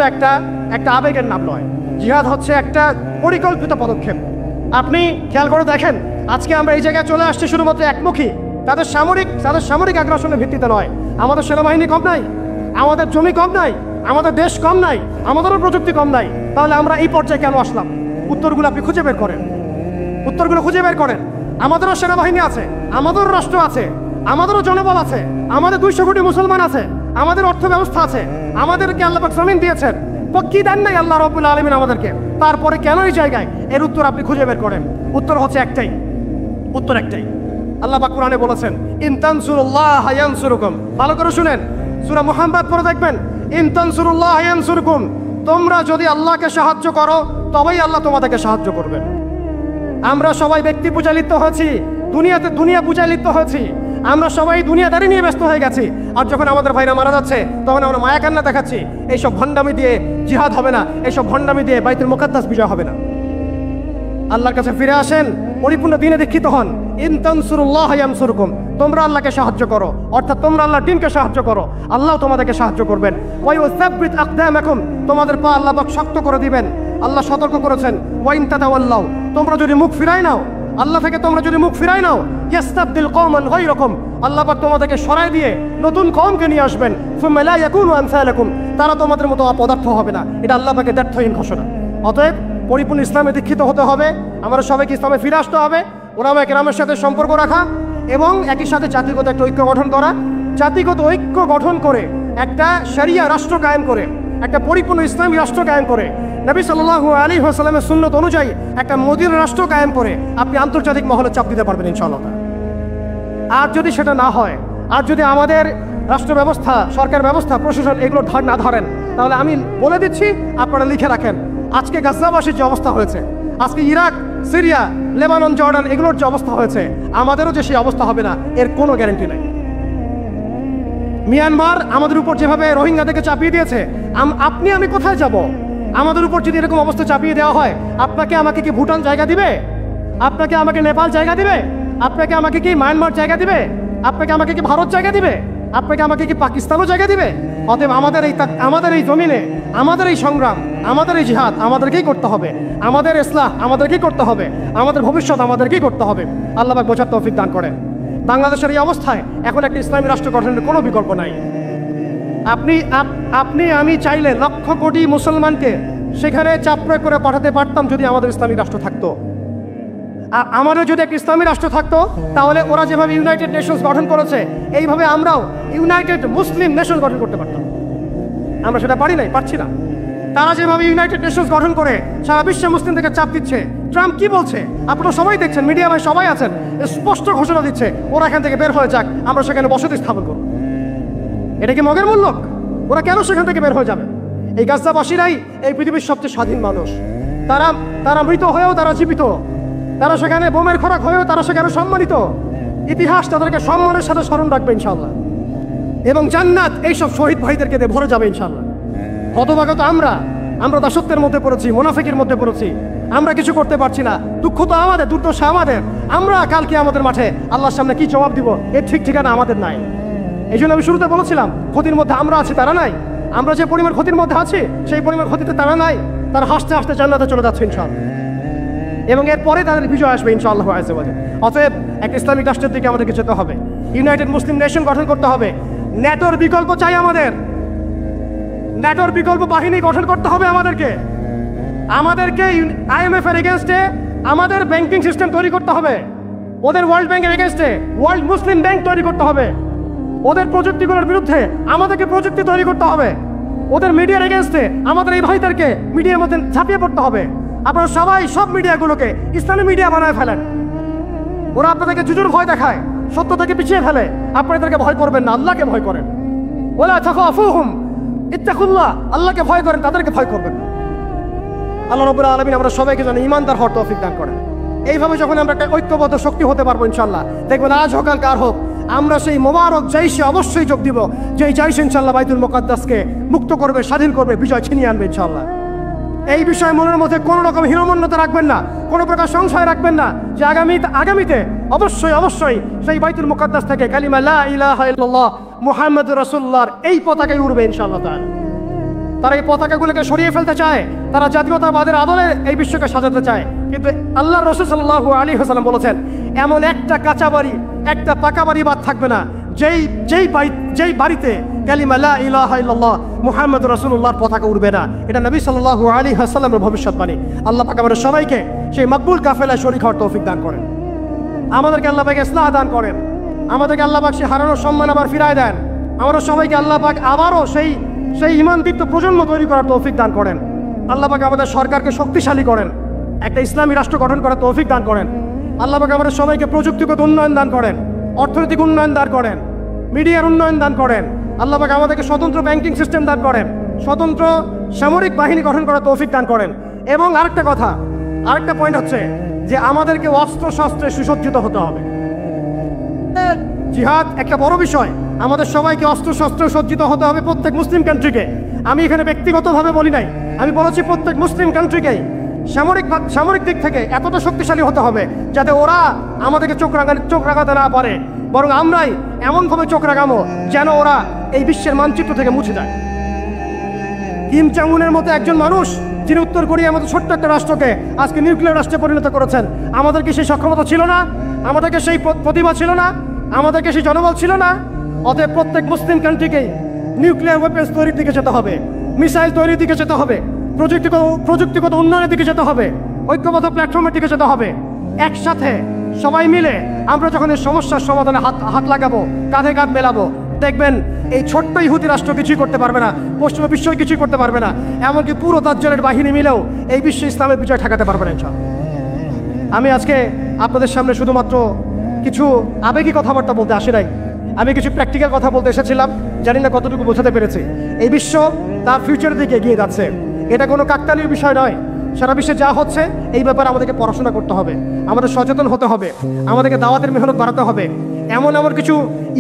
একটা আবেগের নাম নয়। জিহাদ হচ্ছে একটা পরিকল্পিত পদক্ষেপ। আপনি খেয়াল করে দেখেন, আজকে আমরা এই জায়গায় চলে আসছি শুধুমাত্র একমুখী, তাদের সামরিক আগ্রাসনের ভিত্তিতে নয়। আমাদের সেনাবাহিনী কম নাই, আমাদের জমি কম নাই, আমাদের দেশ কম নাই, আমাদেরও প্রযুক্তি কম নাই। তাহলে আমরা এই পর্যায়ে কেন আসলাম? উত্তরগুলো আপনি খুঁজে বের করেন, উত্তরগুলো খুঁজে বের করেন। আমাদেরও সেনাবাহিনী আছে, আমাদেরও রাষ্ট্র আছে, আমাদেরও জনবল আছে, আমাদের 200 কোটি মুসলমান আছে, আমাদের অর্থ ব্যবস্থা আছে, আমাদেরকে আল্লাহ পাক জমিন দিয়েছেন, কি দেন নাই আল্লাহ রাব্বুল আলামিন আমাদেরকে? তারপরে কেন এই জায়গায়? এর উত্তর আপনি খুঁজে বের করেন। উত্তর হচ্ছে একটাই, উত্তর একটাই। আল্লাহ পাক কোরআনে বলেছেন, ইন তানসুরুল্লাহ ইয়ানসুরুকুম। ভালো করে শুনেন, সূরা মুহাম্মদ পড়ে দেখবেন, ইন তানসুরুল্লাহ ইয়ানসুরুকুম। তোমরা যদি আল্লাহকে সাহায্য করো তবেই আল্লাহ তোমাদেরকে সাহায্য করবেন। আমরা সবাই ব্যক্তি পূজায় লিপ্ত হয়েছি, দুনিয়া পূজায় লিপ্ত হয়েছি, আমরা সবাই দুনিয়াদারি নিয়ে ব্যস্ত হয়ে গেছি। আর যখন আমাদের ভাইরা মারা যাচ্ছে তখন আমরা মায়া কান্না দেখাচ্ছি। এইসব ভণ্ডামি দিয়ে জিহাদ হবে না, এইসব ভণ্ডামি দিয়ে বাইতুল মুকাদ্দাস বিজয় হবে না। আল্লাহর কাছে ফিরে আসেন, পরিপূর্ণ দ্বীনে দীক্ষিত হন। ইন তানসুরুল্লাহ ইয়ানসুরকুম। তোমরা আল্লাহকে সাহায্য করো, অর্থাৎ তোমরা আল্লাহর দ্বীনকে সাহায্য করো, আল্লাহ তোমাদেরকে সাহায্য করবেন। ওয়া ইউসাব্বিত আকদামাকুম। তোমাদের পা আল্লাহ পাক শক্ত করে দিবেন। আল্লাহ সতর্ক করেছেন, ওয়া ইন তাতাওয়াল্লাউ। তোমরা যদি মুখ ফিরাই নাও, আল্লাহ থেকে তোমরা যদি মুখ ফিরাই নাও, ইয়াস্তাবদিল কওমান গায়রাকুম। আল্লাহ পাক তোমাদেরকে সরায় দিয়ে নতুন কওমকে নিয়ে আসবেন। সুম্মা লা ইয়াকুনু আমসালাকুম। তারা তোমাদের মতো অপদার্থ হবে না। এটা আল্লাহ পাকের দ্ব্যর্থহীন ঘোষণা। অতএব পরিপূর্ণ ইসলামে দীক্ষিত হতে হবে, আমরা সবাইকে ইসলামে ফিরে আসতে হবে, ওলামায়ে কেরামের সাথে সম্পর্ক রাখা এবং একই সাথে জাতিগত একটা ঐক্য গঠন করা। জাতিগত ঐক্য গঠন করে একটা শরিয়া রাষ্ট্র কায়েম করে, একটা পরিপূর্ণ ইসলামী রাষ্ট্র কায়েম করে, নবী সাল্লাল্লাহু আলাইহি ওয়াসাল্লামের সুন্নত অনুযায়ী একটা মদিনা রাষ্ট্র কায়েম করে আপনি আন্তর্জাতিক মহলে চাপ দিতে পারবেন ইনশাআল্লাহ। আর যদি সেটা না হয়, আর যদি আমাদের রাষ্ট্র ব্যবস্থা, সরকার ব্যবস্থা, প্রশাসন এগুলো না ধরেন, তাহলে আমি বলে দিচ্ছি, আপনারা লিখে রাখেন, আজকে গাজাবাসীর যে অবস্থা হয়েছে, আজকে ইরাক, সিরিয়া, লেবানন, জর্ডান এগুলোর যে অবস্থা হয়েছে, আমাদেরও যে সেই অবস্থা হবে না এর কোনো গ্যারান্টি নাই। মিয়ানমার আমাদের উপর যেভাবে রোহিঙ্গাদেরকে চাপিয়ে দিয়েছে, আপনি আমি কোথায় যাব? আমাদের উপর যদি এরকম অবস্থা চাপিয়ে দেওয়া হয়, আপনাকে আমাকে কি ভুটান জায়গা দিবে? আপনাকে আমাকে নেপাল জায়গা দিবে? আপনাকে আমাকে কি মায়ানমার জায়গা দিবে? আপনাকে আমাকে কি ভারত জায়গা দিবে? আপনাকে আমাকে কি পাকিস্তানও জায়গা দিবে? অতএব আমাদের এই জমিনে, আমাদের এই সংগ্রাম, আমাদের এই জিহাদ আমাদেরকেই করতে হবে, আমাদের ইসলাহ আমাদেরকেই করতে হবে, আমাদের ভবিষ্যৎ আমাদেরকেই করতে হবে। আল্লাহ পাক বোঝার তৌফিক দান করেন। বাংলাদেশের এই অবস্থায় এখন একটা ইসলামী রাষ্ট্র গঠনের কোনো বিকল্প নাই। আপনি আমি চাইলে লক্ষ কোটি মুসলমানকে সেখানে চাপ প্রয়োগ করে পাঠাতে পারতাম যদি আমাদের ইসলামী রাষ্ট্র থাকতো। আমারও যদি একটা ইসলামী রাষ্ট্র থাকতো, তাহলে ওরা যেভাবে ইউনাইটেড নেশনস গঠন করেছে, এইভাবে আমরাও ইউনাইটেড মুসলিম নেশন গঠন করতে পারতাম। আমরা সেটা পারছি না। তারা যেভাবে ইউনাইটেড নেশনস গঠন করে সারা বিশ্বে মুসলিমদেরকে চাপ দিচ্ছে, ট্রাম্প কি বলছে আপনারা সবাই দেখছেন, মিডিয়া ভাই সবাই আছেন, স্পষ্ট ঘোষণা দিচ্ছে ওরা এখান থেকে বের হয়ে যাক, আমরা সেখানে বসতি স্থাপন করব। এটা কি মগের মূল্য? ওরা কেন সেখান থেকে বের হয়ে যাবে? এই গাজাবাসীরাই এই পৃথিবীর সবচেয়ে স্বাধীন মানুষ। তারা মৃত হয়েও তারা জীবিত, তারা সেখানে বোমের খোরাক হয়েও তারা সেখানে সম্মানিত। ইতিহাস তাদেরকে সম্মানের সাথে স্মরণ রাখবে ইনশাআল্লাহ, এবং জান্নাত এইসব শহীদ ভাইদেরকে দিয়ে ভরে যাবে ইনশাআল্লাহ। হতভাগ্য আমরা দাসত্বের মধ্যে পড়েছি, মুনাফিকের মধ্যে পড়েছি, আমরা কিছু করতে পারছি না। দুঃখ তো আমাদের, দুর্দশা আমাদের। আমরা কালকে আমাদের মাঠে আল্লাহর সামনে কি জবাব দিব এর ঠিক ঠিকানা আমাদের নাই। এই জন্য আমি শুরুতে বলেছিলাম, ক্ষতির মধ্যে আমরা আছি, তারা নাই। আমরা যে পরিমাণ ক্ষতির মধ্যে আছি সেই পরিমাণ ক্ষতিতে তারা নাই। তারা হাসতে হাসতে জান্নাতে চলে যাচ্ছে ইনশাআল্লাহ, এবং এরপরে তাদের বিজয় আসবে ইনশাআল্লাহ আযজা ওয়া জাল্লা। অতএব এক ইসলামিক রাষ্ট্রের দিকে আমাদেরকে যেতে হবে, ইউনাইটেড মুসলিম নেশন গঠন করতে হবে। ন্যাটোর বিকল্প চাই আমাদের, ন্যাটোর বিকল্প বাহিনী গঠন করতে হবে আমাদেরকে IMF এর এগেনস্টে আমাদের ব্যাংকিং সিস্টেম তৈরি করতে হবে, ওদের ওয়ার্ল্ড ব্যাংকের এগেনস্টে ওয়ার্ল্ড মুসলিম ব্যাংক তৈরি করতে হবে, ওদের প্রযুক্তিগুলোর বিরুদ্ধে আমাদেরকে প্রযুক্তি তৈরি করতে হবে, ওদের মিডিয়ার এগেনস্টে আমাদের এই ভাইদেরকে মিডিয়ার মধ্যে ঝাঁপিয়ে পড়তে হবে। আপনারা সবাই সব মিডিয়াগুলোকে ইসলামী মিডিয়া বানায় ফেলেন, ওরা আপনাদেরকে জুজুর ভয় দেখায়, সত্য থেকে পিছিয়ে ফেলে। আপনাদেরকে ভয় করবেন না, আল্লাহকে ভয় করেন। ওয়ালা তাখাফুহুম ইত্তাকুল্লাহ, আল্লাহকে ভয় করেন, তাদেরকে ভয় করবেন। আল্লাহ রাব্বুল আলামিন আমরা সবাইকে যেন ঈমানদার হওয়ার তৌফিক দান করেন। এইভাবে যখন আমরা একটা ঐক্যবদ্ধ শক্তি হতে পারবো ইনশাআল্লাহ, দেখবেন আজ হোক কার হোক আমরা সেই মোবারক জাইশে অবশ্যই যোগ দিব, যে এই জাইশ ইনশাআল্লাহ বাইতুল মুকাদ্দাসকে মুক্ত করবে, স্বাধীন করবে, বিজয় ছিনিয়ে আনবে ইনশাআল্লাহ। এই বিষয়ে মনের মধ্যে কোনো রকম হীনমন্যতা রাখবেন না, কোনো প্রকার সংশয় রাখবেন না যে আগামীতে অবশ্যই অবশ্যই সেই বাইতুল মুকাদ্দাস থেকে কালিমা লা ইলাহা ইল্লাল্লাহ মুহাম্মাদুর রাসূলুল্লাহর এই পতাকায় উড়বে ইনশাআল্লাহ তাআলা। তারা এই পতাকাগুলোকে সরিয়ে ফেলতে চায়, তারা জাতীয়তাবাদের আদলে এই বিশ্বকে সাজাতে চায়, কিন্তু আল্লাহর রাসূল সাল্লাল্লাহু আলাইহি ওয়াসাল্লাম বলেছেন এমন একটা কাঁচা বাড়ি, একটা পাকা বাড়ি বাদ থাকবে না যেই বাড়িতে কালিমা লা ইলাহা ইল্লাল্লাহ মুহাম্মাদুর রাসূলুল্লাহর পতাকা উড়বে না। এটা নবী সাল্লাল্লাহু আলাইহি ওয়াসাল্লামের ভবিষ্যৎবাণী। আল্লাহ পাক আমাদের সবাইকে সেই মকবুল কাফেলায় শরীক হওয়ার তৌফিক দান করেন, আমাদেরকে আল্লাহ পাক ইসলাহ দান করেন, আমাদেরকে আল্লাহ পাক সেই হারানোর সম্মান আবার ফিরায় দেন, আমরা সবাইকে আল্লাহ পাক আবারও সেই ঈমানদীপ্ত প্রজন্ম তৈরি করার তৌফিক দান করেন। আল্লাহ পাক আমাদের সরকারকে শক্তিশালী করেন, একটা ইসলামী রাষ্ট্র গঠন করার তৌফিক দান করেন। আল্লাহ পাক আমাদের সবাইকে প্রযুক্তিগত উন্নয়ন দান করেন, অর্থনৈতিক উন্নয়ন দান করেন, মিডিয়ার উন্নয়ন দান করেন। আল্লাহ পাক আমাদেরকে স্বতন্ত্র ব্যাংকিং সিস্টেম দান করেন, স্বতন্ত্র সামরিক বাহিনী গঠন করার তৌফিক দান করেন। এবং আরেকটা পয়েন্ট হচ্ছে যে আমাদেরকে অস্ত্র শস্ত্রে সুসজ্জিত হতে হবে। জিহাদ একটা বড় বিষয়, আমাদের সবাইকে অস্ত্র শস্ত্রে সজ্জিত হতে হবে প্রত্যেক মুসলিম কান্ট্রিকে। আমি এখানে ব্যক্তিগতভাবে বলি নাই, আমি বলেছি প্রত্যেক মুসলিম কান্ট্রিকেই সামরিক দিক থেকে এতটা শক্তিশালী হতে হবে যাতে ওরা আমাদেরকে চোখ রাগাতে না পারে, বরং আমরাই এমনভাবে চোখ রাগাবো যেন ওরা এই বিশ্বের মানচিত্র থেকে মুছে যায়। কিম জং উনের মতো একজন মানুষ যিনি উত্তর কোরিয়ার মতো ছোট্ট একটা রাষ্ট্রকে আজকে নিউক্লিয়ার রাষ্ট্রে পরিণত করেছেন, আমাদের কি সেই সক্ষমতা ছিল না? আমাদেরকে সেই প্রতিভা ছিল না? আমাদেরকে সেই জনবল ছিল না? অতএব প্রত্যেক মুসলিম কান্ট্রিকেই নিউক্লিয়ার ওয়েপন্স তৈরির দিকে যেতে হবে, মিসাইল তৈরির দিকে যেতে হবে, প্রযুক্তিগত উন্নয়নের দিকে যেতে হবে, ঐক্যবদ্ধ প্ল্যাটফর্মের দিকে যেতে হবে। একসাথে সবাই মিলে আমরা যখন এই সমস্যার সমাধানে হাত লাগাবো, কাঁধে কাঁধ মেলাবো, দেখবেন এই ছোট্ট ইহুদি রাষ্ট্র কিছুই করতে পারবে না, পশ্চিমা বিশ্ব কিছুই করতে পারবে না, এমনকি পুরো দাজ্জালের বাহিনী মিলেও এই বিশ্ব ইসলামের বিজয় ঠেকাতে পারবে না ইনশাআল্লাহ। আমি আজকে আপনাদের সামনে শুধুমাত্র কিছু আবেগী কথাবার্তা বলতে আসি নাই, আমি কিছু প্র্যাকটিক্যাল কথা বলতে এসেছিলাম। জানি না কতটুকু বোঝাতে পেরেছি। এই বিশ্ব তার ফিউচারের দিকে এগিয়ে যাচ্ছে, এটা কোনো কাকতালীয় বিষয় নয়। সারা বিশ্বে যা হচ্ছে এই ব্যাপারে আমাদেরকে পড়াশোনা করতে হবে, আমাদের সচেতন হতে হবে, আমাদেরকে দাওয়াতের মেহনত বাড়াতে হবে। এমন কিছু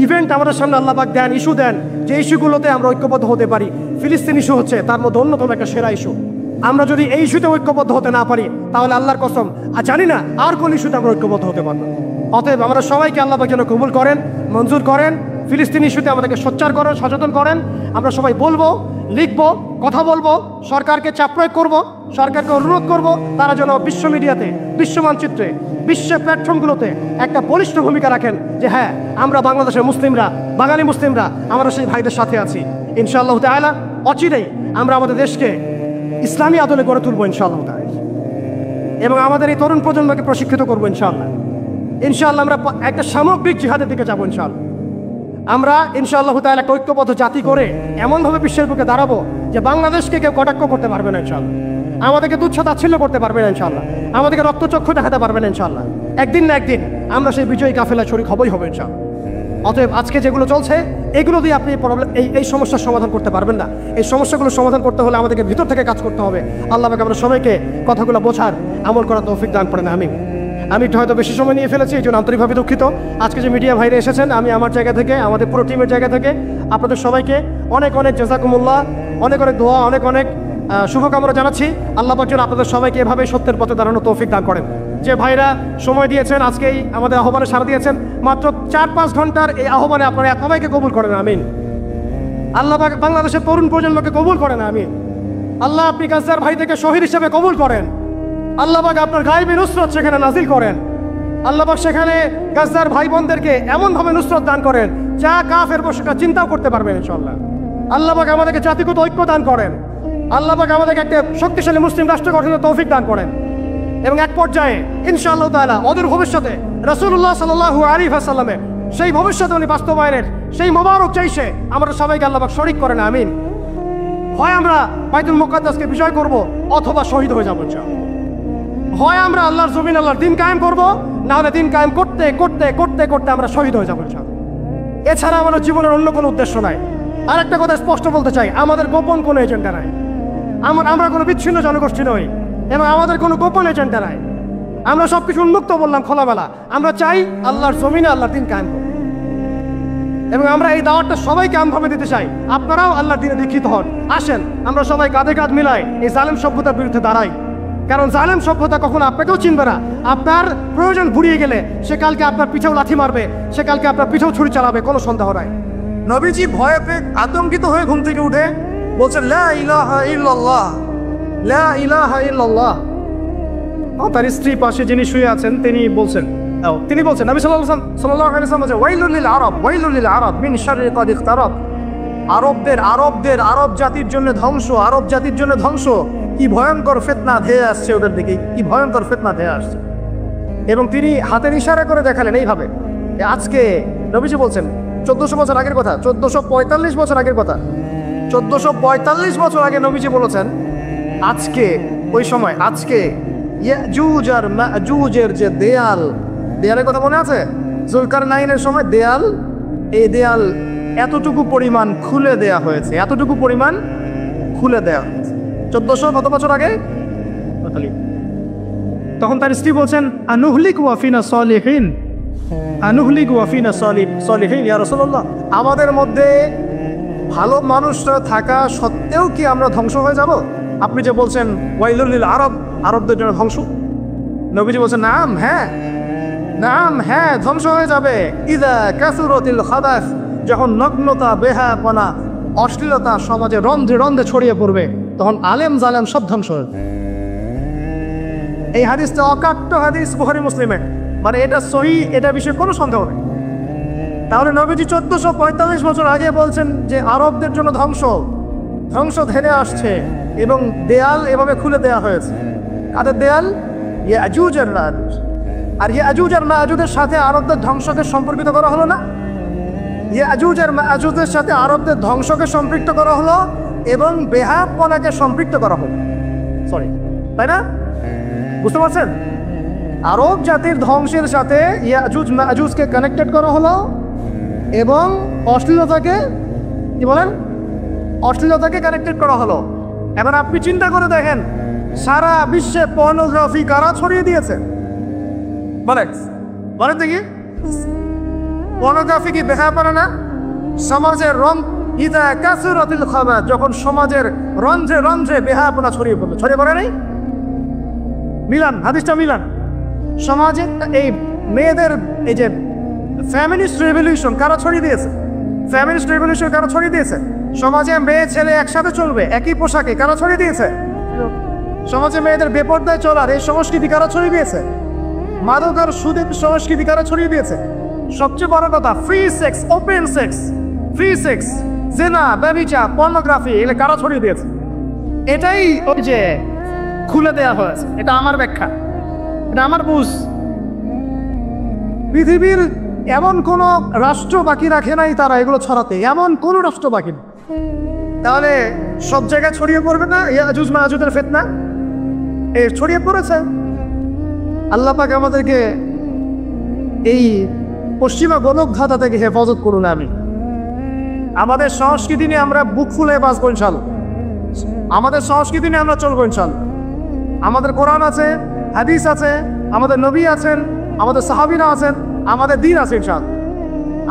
ইভেন্ট আমাদের সামনে আল্লাহ পাক দেন, ইস্যু দেন, যে ইস্যুগুলোতে আমরা ঐক্যবদ্ধ হতে পারি। ফিলিস্তিন ইস্যু হচ্ছে তার মধ্যে অন্যতম একটা সেরা ইস্যু। আমরা যদি এই ইস্যুতে ঐক্যবদ্ধ হতে না পারি তাহলে আল্লাহর কসম জানি না আর কোন ইস্যুতে আমরা ঐক্যবদ্ধ হতে পারবো। অতএব আমরা সবাইকে আল্লাহ পাক যেন কবুল করেন, মঞ্জুর করেন। ফিলিস্তিন ইস্যুতে আমাদেরকে সোচ্চার করেন, সচেতন করেন। আমরা সবাই বলবো, লিখবো, কথা বলবো, সরকারকে চাপ প্রয়োগ করবো, সরকারকে অনুরোধ করবো তারা যেন বিশ্ব মিডিয়াতে, বিশ্ব মানচিত্রে, বিশ্ব প্ল্যাটফর্মগুলোতে একটা বলিষ্ঠ ভূমিকা রাখেন যে হ্যাঁ আমরা বাংলাদেশের মুসলিমরা, বাঙালি মুসলিমরা আমরা সেই ভাইদের সাথে আছি। ইনশাআল্লাহ তাআলা অচিরেই আমরা আমাদের দেশকে ইসলামী আদলে গড়ে তুলবো ইনশাআল্লাহ তাআলা, এবং আমাদের এই তরুণ প্রজন্মকে প্রশিক্ষিত করবো ইনশাআল্লাহ। ইনশাআল্লাহ আমরা একটা সামগ্রিক জিহাদের দিকে যাবো ইনশাআল্লাহ। আমরা ইনশাআল্লাহ তাআলা একটা ঐক্যবদ্ধ জাতি করে এমনভাবে বিশ্বের বুকে দাঁড়াবো যে বাংলাদেশকে কেউ কটাক্ষ করতে পারবে না ইনশাআল্লাহ, আমাদেরকে তুচ্ছ তাচ্ছিল্য করতে পারবে না ইনশাআল্লাহ, আমাদেরকে রক্তচক্ষু দেখাতে পারবে না ইনশাআল্লাহ। একদিন না একদিন আমরা সেই বিজয়ী কাফেলায় শরীক হবই হবে ইনশাআল্লাহ। অতএব আজকে যেগুলো চলছে এগুলো দিয়ে আপনি এই সমস্যার সমাধান করতে পারবেন না। এই সমস্যাগুলো সমাধান করতে হলে আমাদেরকে ভিতর থেকে কাজ করতে হবে। আল্লাহ পাক আমরা সবাইকে কথাগুলো বোঝার, আমল করার তৌফিক দান করেন। আমি হয়তো বেশি সময় নিয়ে ফেলেছি, এই জন্য আন্তরিকভাবে দুঃখিত। আজকে যে মিডিয়া ভাইরা এসেছেন, আমি আমার জায়গা থেকে, আমাদের পুরো টিমের জায়গা থেকে আপনাদের সবাইকে অনেক অনেক জাযাকুমুল্লাহ, অনেক অনেক দোয়া, অনেক অনেক শুভকামনা জানাচ্ছি। আল্লাহ পাক যেন আপনাদের সবাইকে এভাবে সত্যের পথে দাঁড়ানোর তৌফিক দান করেন। যে ভাইরা সময় দিয়েছেন, আজকেই আমাদের আহ্বানে সাড়া দিয়েছেন, মাত্র 4-5 ঘন্টার এই আহ্বানে আপনারা সবাইকে কবুল করেন আমিন। আল্লাহ পাক বাংলাদেশের তরুণ প্রজন্মকে কবুল করেন আমিন। আল্লাহ আপনি গাজ্জার ভাই থেকে শহীদ হিসেবে কবুল করেন। আল্লাহ পাক আপনার গায়েবী নুসরত সেখানে নাজিল করেন। আল্লাহ পাক সেখানে গাজ্জার ভাই বোনদেরকে এমনভাবে নুসরত দান করেন যা কাফের মুশরিকরা চিন্তাও করতে পারবেন ইনশাআল্লাহ। আল্লাহ পাক আমাদেরকে জাতিগত ঐক্য দান করেন। আল্লাহ পাক আমাদেরকে একটা শক্তিশালী মুসলিম রাষ্ট্র গঠনের তৌফিক দান করেন। এবং এক পর্যায়ে ইনশাআল্লাহ তাআলা অদূর ভবিষ্যতে রাসূলুল্লাহ সাল্লাল্লাহু আলাইহি ওয়াসাল্লামের সেই ভবিষ্যৎবাণী বাস্তবায়নের সেই মোবারক চাইছে আমরা সবাইকে আল্লাহ পাক শরীক করেন আমিন। হয় আমরা বাইতুল মুকাদ্দাসকে বিজয় করব অথবা শহীদ হয়ে যাবো ইনশাআল্লাহ। হয় আমরা আল্লাহর জমিন, আল্লাহর দিন কায়েম করব, না হলে দিন কায়েম করতে করতে করতে করতে আমরা শহীদ হয়ে যাবো ইনশাআল্লাহ। এছাড়া আমাদের জীবনের অন্য কোনো উদ্দেশ্য নাই। আর একটা কথা স্পষ্ট বলতে চাই, আমাদের গোপন কোনো এজেন্ডা নাই। আমরা কোনো বিচ্ছিন্ন জনগোষ্ঠী নই এবং আমাদের কোনো গোপন এজেন্ডা নাই। আমরা সবকিছু উন্মুক্ত বললাম, খোলামেলা। আমরা চাই আল্লাহর জমিনে আল্লাহর দিন কায়েম করব, এবং আমরা এই দাওয়াতটা সবাইকে আমভাবে দিতে চাই। আপনারাও আল্লাহর দিনে দীক্ষিত হন। আসেন আমরা সবাই কাঁধে কাঁধ মিলাই এই জালেম সভ্যতার বিরুদ্ধে দাঁড়াই। কারণ জালেম সভ্যতা কখনো আপনাকেও চিনবে না। আপনার প্রয়োজন ফুরিয়ে গেলে সে কালকে আপনার পিঠেও লাথি মারবে, সে কালকে আপনার পিঠেও ছুরি চালাবে, কোনো সন্দেহ নাই। নবীজি ভয়ে পেয়ে আতঙ্কিত হয়ে ঘুম থেকে উঠে বলছেন লা ইলাহা ইল্লাল্লাহ, লা ইলাহা ইল্লাল্লাহ। তার স্ত্রী পাশে যিনি শুয়ে আছেন তিনি বলছেন নবী সাল্লাল্লাহু আলাইহি ওয়াসাল্লাম বলছেন ওয়াইলুল লিল আরব, ওয়াইলুল লিল আরব মিন শাররি কাদ ইখতারাব। আরব জাতির জন্য ধ্বংস, আরব জাতির জন্য ধ্বংস। কি ভয়ঙ্কর ফিতনা ধেয়ে আসছে ওদের দিকে, কি ভয়ঙ্কর ফিতনা ধেয়ে আসছে। এবং তিনি হাতের ইশারা করে দেখালেন এইভাবে। আজকে নবীজি বলছেন 1400 বছর আগের কথা, 1445 বছর আগের কথা, 1445 বছর আগে নবীজি বলেছেন আজকে, ওই সময় আজকে ইয়াজুজ আর মাজুজের যে দেয়ালের কথা মনে আছে? জুলকারনাইনের সময় দেয়াল, এই দেয়াল এতটুকু পরিমাণ খুলে দেয়া হয়েছে, এতটুকু পরিমাণ খুলে দেয়া হয়েছে 1400 কত বছর আগে। তখন তার স্ত্রী বলছেন আনুহলিক ওয়াফিনা সলিহিন, আনুহলিক ওয়াফিনা সলিহিন ইয়া রাসূলুল্লাহ, আমাদের মধ্যে ভালো মানুষরা থাকা সত্ত্বেও কি আমরা ধ্বংস হয়ে যাব? আপনি যে বলছেন ওয়াইলুল লিল আরব, আরবদের জন্য ধ্বংস। নবীজি বলছেন নাম হ্যাঁ, নাম হ্যাঁ, ধ্বংস হয়ে যাবে। ইযা কাসুরাতিল খাবাস, যখন নগ্নতা, বেহায়াপনা, অশ্লীলতা সমাজে রন্ধ্রে রন্ধ্রে ছড়িয়ে পড়বে, তখন আলেম জালেম সব ধ্বংস হয়ে যাবে। এই হাদিসটা অকাট্য হাদিস বুখারী মুসলিমে, মানে এটা সহিহ, এটা বিষয়ে কোনো সন্দেহ নেই। তাহলে নবীজি 1445 বছর আগে বলছেন যে আরবদের জন্য ধ্বংস ধেনে আসছে, এবং দেয়াল এভাবে খুলে দেয়া হয়েছে। কাদের দেয়াল? ইয়াজুজ আর মাজুজ। আর ইয়াজুজ আর মাজুজের সাথে আরবদের ধ্বংসকে সম্পর্কিত করা হলো না? ইয়াজুজ আর মাজুজের সাথে আরবদের ধ্বংসকে সম্পৃক্ত করা হলো এবং বেহায়াপনাকে সম্পৃক্ত করা হলো, সরি, তাই না? বুঝতে পারছেন? আরব জাতির ধ্বংসের সাথে ইয়াজুজ মাজুজকে কানেক্টেড করা হলো এবং অশ্লীলতাকে, কি বলেন, অশ্লীলতাকে কানেক্টেড করা হলো। এবার আপনি চিন্তা করে দেখেন, সারা বিশ্বে পর্নোগ্রাফি কারা ছড়িয়ে দিয়েছে? বলেন দেখি, পর্নোগ্রাফি কি বেহায়াপনা না? সমাজের রং, ইদা কাসুরাতিল খাবাস, যখন সমাজের রন্ধ্রে রন্ধ্রে বেহায়াপনা ছড়িয়ে পড়বে, ছড়িয়ে পড়ে নাই? মিলান, হাদিসটা মিলান। সমাজে এই মেয়েদের, এই যে ফ্যামিলিস্ট রেভলিউশন কারা ছড়িয়ে দিয়েছে? ফ্যামিলিস্ট রেভলিউশন কারা ছড়িয়ে দিয়েছে? সমাজে মেয়ে ছেলে একসাথে চলবে একই পোশাকে, কারা ছড়িয়ে দিয়েছে? সমাজে মেয়েদের বেপরদায় চলার এই সংস্কৃতি কারা ছড়িয়ে দিয়েছে? মাদক আর সুদের সংস্কৃতি কারা ছড়িয়ে দিয়েছে? সবচেয়ে বড় কথা, free sex, open sex, free sex, জিনা, ব্যভিচার, পর্নোগ্রাফি, এগুলো কারা ছড়িয়ে দিয়েছে? এটাই ওই যে খুলে দেয়া হয়েছে। এটা আমার ব্যাখ্যা, এটা আমার বুঝ। পৃথিবীর এমন কোন রাষ্ট্র বাকি রাখে নাই তারা এগুলো ছড়াতে, এমন কোন রাষ্ট্র বাকি নেই। তাহলে সব জায়গায় ছড়িয়ে পড়বে না ইয়াজুজ মাজুজের ফিতনা? এই ছড়িয়ে পড়েছে। আল্লাহ পাক আমাদেরকে এই পশ্চিমা গোলকধাঁধা থেকে হেফাজত করুন। আমি আমাদের সংস্কৃতি নিয়ে আমরা বুক ফুলে বাঁচবো ইনশাল্লাহ, আমাদের সংস্কৃতি নিয়ে আমরা চলবো ইনশাল্লাহ। আমাদের কোরআন আছে, হাদিস আছে, আমাদের নবী আছেন, আমাদের সাহাবীরা আছেন, আমাদের দিন আছে ইনশাল্লাহ।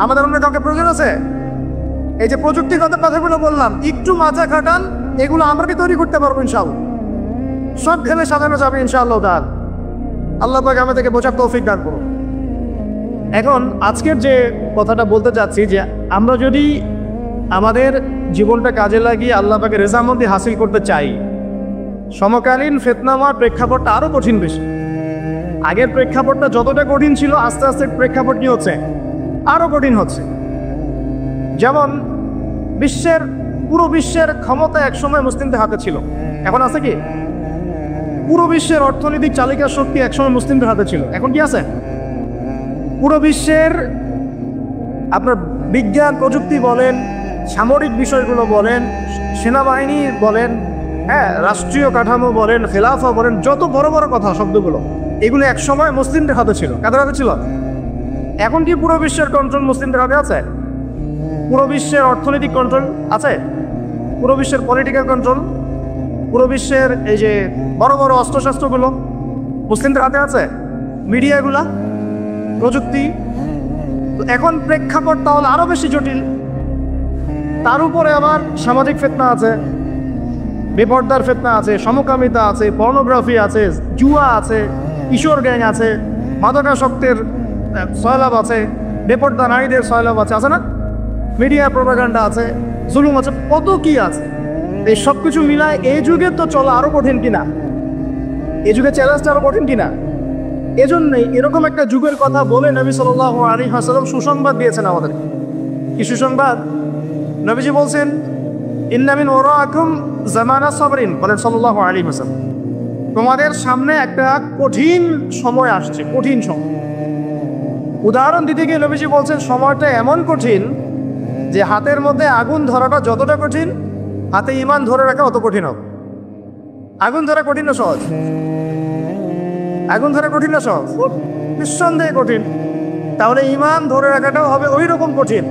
আমাদের অন্য কাউকে প্রয়োজন আছে? এই যে প্রযুক্তিগত কথাগুলো বললাম, একটু মাথা খাটান, এগুলো আমরা কি তৈরি করতে পারবো ইনশাল্লাহ। সব ঢেলে সাজানো যাবে ইনশাআল্লাহ। আল্লাহ পাক আমাদেরকে বোঝার তৌফিক দান করুন। এখন আজকের যে কথাটা বলতে চাচ্ছি, যে আমরা যদি আমাদের জীবনটা কাজে লাগিয়ে আল্লাহ পাকের রেজামন্দি হাসিল করতে চাই, সমকালীন ফিতনার প্রেক্ষাপটটা আরো কঠিন বেশি। আগের প্রেক্ষাপটটা যতটা কঠিন ছিল, আস্তে আস্তে প্রেক্ষাপট কি হচ্ছে? আরো কঠিন হচ্ছে। যেমন পুরো বিশ্বের ক্ষমতা একসময় মুসলিমদের হাতে ছিল, এখন আছে কি? পুরো বিশ্বের অর্থনৈতিক চালিকা শক্তি একসময় মুসলিমদের হাতে ছিল, এখন কি আছে? পুরো বিশ্বের আপনার বিজ্ঞান প্রযুক্তি বলেন, সামরিক বিষয়গুলো বলেন, সেনাবাহিনী বলেন, হ্যাঁ, রাষ্ট্রীয় কাঠামো বলেন, খেলাফা বলেন, যত বড় বড় কথা শব্দগুলো, এগুলো একসময় মুসলিমদের হাতে ছিল। কাদের হাতে ছিল? এখন কি পুরো বিশ্বের কন্ট্রোল মুসলিমদের হাতে আছে? পুরো বিশ্বের অর্থনৈতিক কন্ট্রোল আছে? পুরো বিশ্বের পলিটিক্যাল কন্ট্রোল, পুরো বিশ্বের এই যে বড় বড় অস্ত্রশস্ত্রগুলো মুসলিমদের হাতে আছে? মিডিয়াগুলা, প্রযুক্তি। তো এখন প্রেক্ষাপট তাহলে আরো বেশি জটিল। তার উপরে আবার সামাজিক ফিতনা আছে, বেপর্দার ফিতনা আছে, সমকামিতা আছে, পর্নোগ্রাফি আছে, জুয়া আছে, কিশোর গ্যাং আছে, মাদকাসক্তের সয়লাভ আছে, বেপর্দা নারীদের সয়লাভ আছে না? মিডিয়া প্রোপাগান্ডা আছে, জুলুম আছে, কত কি আছে। এই সব কিছু মিলায় এই যুগে তো চলা আরো কঠিন কিনা, এই যুগে চ্যালেঞ্জটা আরো কঠিন কিনা। এজন্যই এরকম একটা যুগের কথা বলে নবী সাল্লাল্লাহু আলাইহি ওয়াসাল্লাম সুসংবাদ দিয়েছেন আমাদের। কি সুসংবাদ? নবীজি বলছেন, ইন্না মিন ওয়ারাকুম জামানা সাবরিন, বলেন সাল্লাল্লাহু আলাইহি ওয়াসাল্লাম, তোমাদের সামনে একটা কঠিন সময় আসছে, কঠিন সময়। উদাহরণ দিতে গিয়ে নবীজি বলছেন সময়টা এমন কঠিন যে হাতের মধ্যে আগুন ধরাটা যতটা কঠিন, হাতে ঈমান ধরে রাখা অত কঠিন হবে। আগুন ধরা কঠিন না সহজ? আগুন ধরা কঠিন না সহজ? নিঃসন্দেহে কঠিন। তাহলে ঈমান ধরে রাখাটাও হবে ওই রকম কঠিন।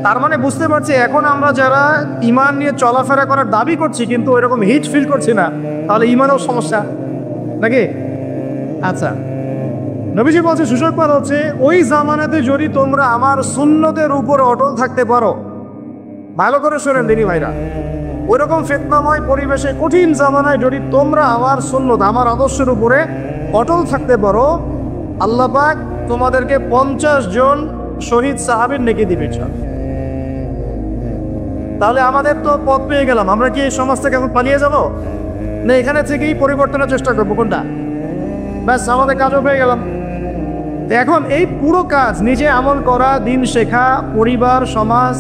তার মানে বুঝতে পারছি এখন আমরা যারা ঈমান নিয়ে চলাফেরা করার দাবি করছি কিন্তু ওই রকম হিট ফিল করছি না, তাহলে ঈমানেও সমস্যা নাকি? আচ্ছা, নবীজি বলছে সুসংবাদ হচ্ছে ওই জামানাতে যদি তোমরা আমার সুন্নতের উপর অটল থাকতে পারো, ভালো করে শোনেন দিনী ভাইরা, ওই রকম ফিতনাময় পরিবেশে কঠিন জামানায় যদি তোমরা আমার সুন্নত, আমার আদর্শের উপরে অটল থাকতে পারো, আল্লাহ পাক তোমাদেরকে 50 জন শহীদ সাহাবীর নেকি দিবে। তাহলে আমাদের তো পথ পেয়ে গেলাম। আমরা কি এই সমাজ থেকে এখন পালিয়ে যাব না এখানে থেকেই পরিবর্তনের চেষ্টা করবো? কোনটা? ব্যাস, আমাদের কাজও পেয়ে গেলাম। এখন এই পুরো কাজ, নিজে আমল করা, দিন শেখা, পরিবার, সমাজ,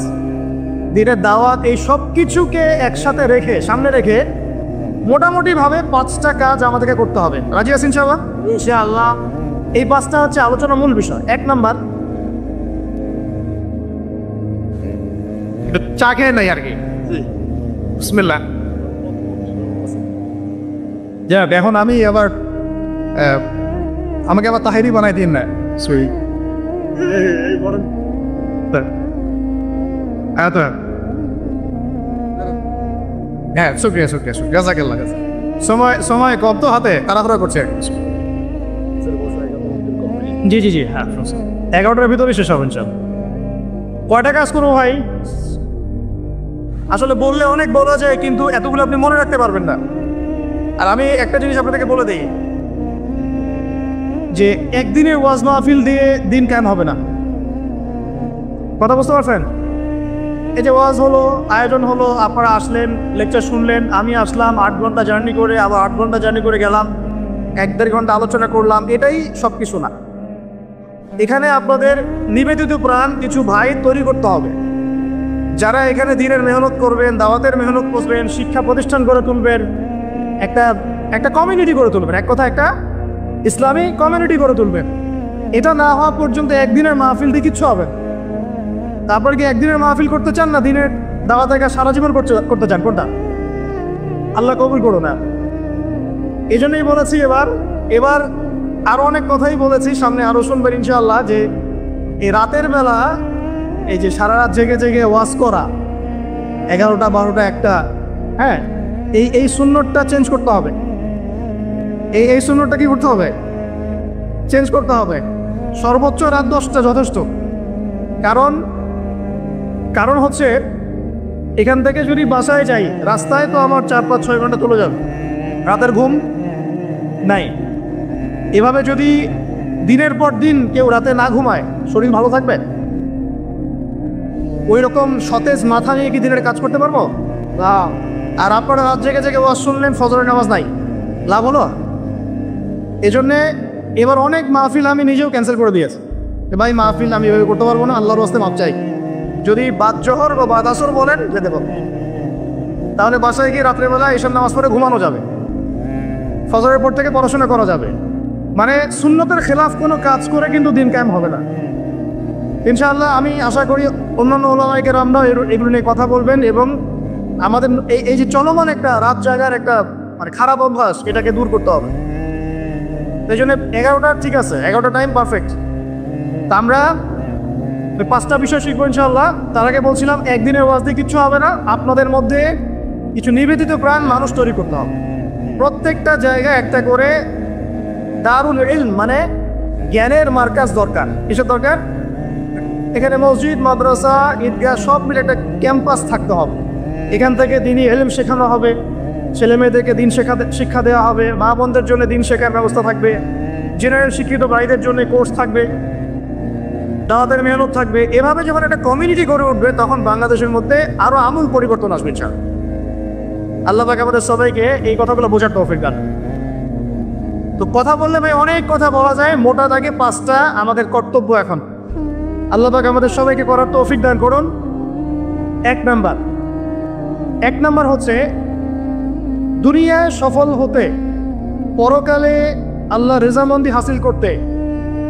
দিনের দাওয়াত, এই সব কিছুকে একসাথে রেখে, সামনে রেখে মোটামুটিভাবে 5টা কাজ আমাদেরকে করতে হবে। রাজি আছেন ইনশাআল্লাহ? ইনশাআল্লাহ। এই 5টা হচ্ছে আলোচনার মূল বিষয়। 1 নাম্বার, চা খেয়ে নাই আর কি, বিসমিল্লাহ। যাক, এখন আমি আবার আমাকে আবার তাহেরি বানাই দিন না। সরি, হ্যাঁ, শুক্রিয়া শুক্রিয়া শুক্রিয়া, জাযাকাল্লাহ। সময় কম তো হাতে, তাড়াতাড়ি করছে। জি জি জি, হ্যাঁ, 11টার ভিতরে শেষ হবে ইনশাআল্লাহ। কয়টা কাজ করবো ভাই? আসলে বললে অনেক বলা যায়, কিন্তু এতগুলো আপনি মনে রাখতে পারবেন না। আর আমি একটা জিনিস আপনাদেরকে বলে দিই যে একদিনের ওয়াজ মাহফিল দিয়ে দিন কায়েম হবে না। কথা বুঝতে পারছেন? এই যে ওয়াজ হলো, আয়োজন হলো, আপনারা আসলেন, লেকচার শুনলেন, আমি আসলাম 8 ঘন্টা জার্নি করে, আবার 8 ঘন্টা জার্নি করে গেলাম, 1-1.5 ঘন্টা আলোচনা করলাম, এটাই সব কিছু না। এখানে আপনাদের নিবেদিত প্রাণ কিছু ভাই তৈরি করতে হবে, যারা এখানে দিনের মেহনত করবেন, দাওয়াতের মেহনত করবেন, শিক্ষা প্রতিষ্ঠান গড়ে তুলবেন, একটা কমিউনিটি গড়ে তুলবেন। এক কথা, একটা ইসলামী কমিউনিটি গড়ে তুলবেন। এটা না হওয়া পর্যন্ত একদিনের মাহফিল দিয়ে কিচ্ছু হবে। তারপর কি একদিনের মাহফিল করতে চান না দিনের দাওয়াতের কাজ সারা জীবন করতে চান? কোনটা? আল্লাহ কবুল করো না। এই জন্যই বলেছি এবার আরো অনেক কথাই বলেছি, সামনে আরো শুনবেন ইনশাআল্লাহ, যে এই রাতের বেলা এই যে সারা রাত জেগে জেগে ওয়াজ করা, 11টা 12টা 1টা, হ্যাঁ, এই সুন্নতটা চেঞ্জ করতে হবে। এই সুন্নতটা কি করতে হবে? চেঞ্জ করতে হবে। সর্বোচ্চ রাত 10টা যথেষ্ট। কারণ হচ্ছে এখান থেকে যদি বাসায় যাই, রাস্তায় তো আমার 4-5-6 ঘন্টা চলে যাবে, রাতের ঘুম নাই। এভাবে যদি দিনের পর দিন কেউ রাতে না ঘুমায়, শরীর ভালো থাকবে? ওই রকম সতেজ মাথা নিয়ে কি দিনের কাজ করতে পারবো? না। আর আপনারা রাত জেগে জেগে ওয়াজ শুনলেন, ফজরের নামাজ নাই, লাভ হলো? এজন্যে এবার অনেক মাহফিল আমি নিজেও ক্যান্সেল করে দিয়েছি। ভাই, মাহফিল আমি এভাবে করতে পারবো না, আল্লাহর ওয়াস্তে মাপ চাই। যদি বাদ জোহর বা বাদ আসর বলেন যেতে পারবো, তাহলে বাসায় গিয়ে রাত্রেবেলা এইসব নামাজ পড়ে ঘুমানো যাবে, ফজরের পর থেকে পড়াশোনা করা যাবে। মানে সুন্নতের খেলাফ কোনো কাজ করে কিন্তু দিন কায়েম হবে না ইনশাআল্লাহ। আমি আশা করি অন্যান্য ওলামায়ে কেরামরাও এগুলো নিয়ে কথা বলবেন এবং আমাদের এই যে চলমান একটা রাত জাগার একটা মানে খারাপ অভ্যাস, এটাকে দূর করতে হবে। এই জন্য 11টা ঠিক আছে, 11টা টাইম পারফেক্ট। তা আমরা 5টা বিষয় শিখবো ইনশাআল্লাহ। তার আগে বলছিলাম একদিনের ওয়াজ দিয়ে কিচ্ছু হবে না, আপনাদের মধ্যে কিছু নিবেদিত প্রাণ মানুষ তৈরি করতে হবে। প্রত্যেকটা জায়গায় একটা করে দারুল ইলম মানে জ্ঞানের মার্কাজ দরকার। কিসের দরকার? এখানে মসজিদ, মাদ্রাসা, ঈদগাহ সব মিলে একটা ক্যাম্পাস থাকতে হবে। এখান থেকে দিনই ইলম শেখানো হবে, ছেলে মেয়েদেরকে দিন শিক্ষা দেওয়া হবে, মা বোনদের জন্য দিন শেখার ব্যবস্থা থাকবে, জেনারেল শিক্ষিত ভাইদের জন্য কোর্স থাকবে, দাওয়াতের মেহনত থাকবে। এভাবে যখন একটা কমিউনিটি গড়ে উঠবে তখন বাংলাদেশের মধ্যে আরো আমূল পরিবর্তন আসবে ইনশাআল্লাহ। আল্লাহ পাক আমাদের সবাইকে এই কথাগুলো বোঝার তৌফিক দান। তো কথা বললে ভাই অনেক কথা বলা যায়, মোটা দাগে 5টা আমাদের কর্তব্য এখন আল্লাহ পাক আমাদের সবাইকে করার তৌফিক দান করুন। এক নাম্বার হচ্ছে দুনিয়ায় সফল হতে, পরকালে আল্লাহ রেজামন্দি হাসিল করতে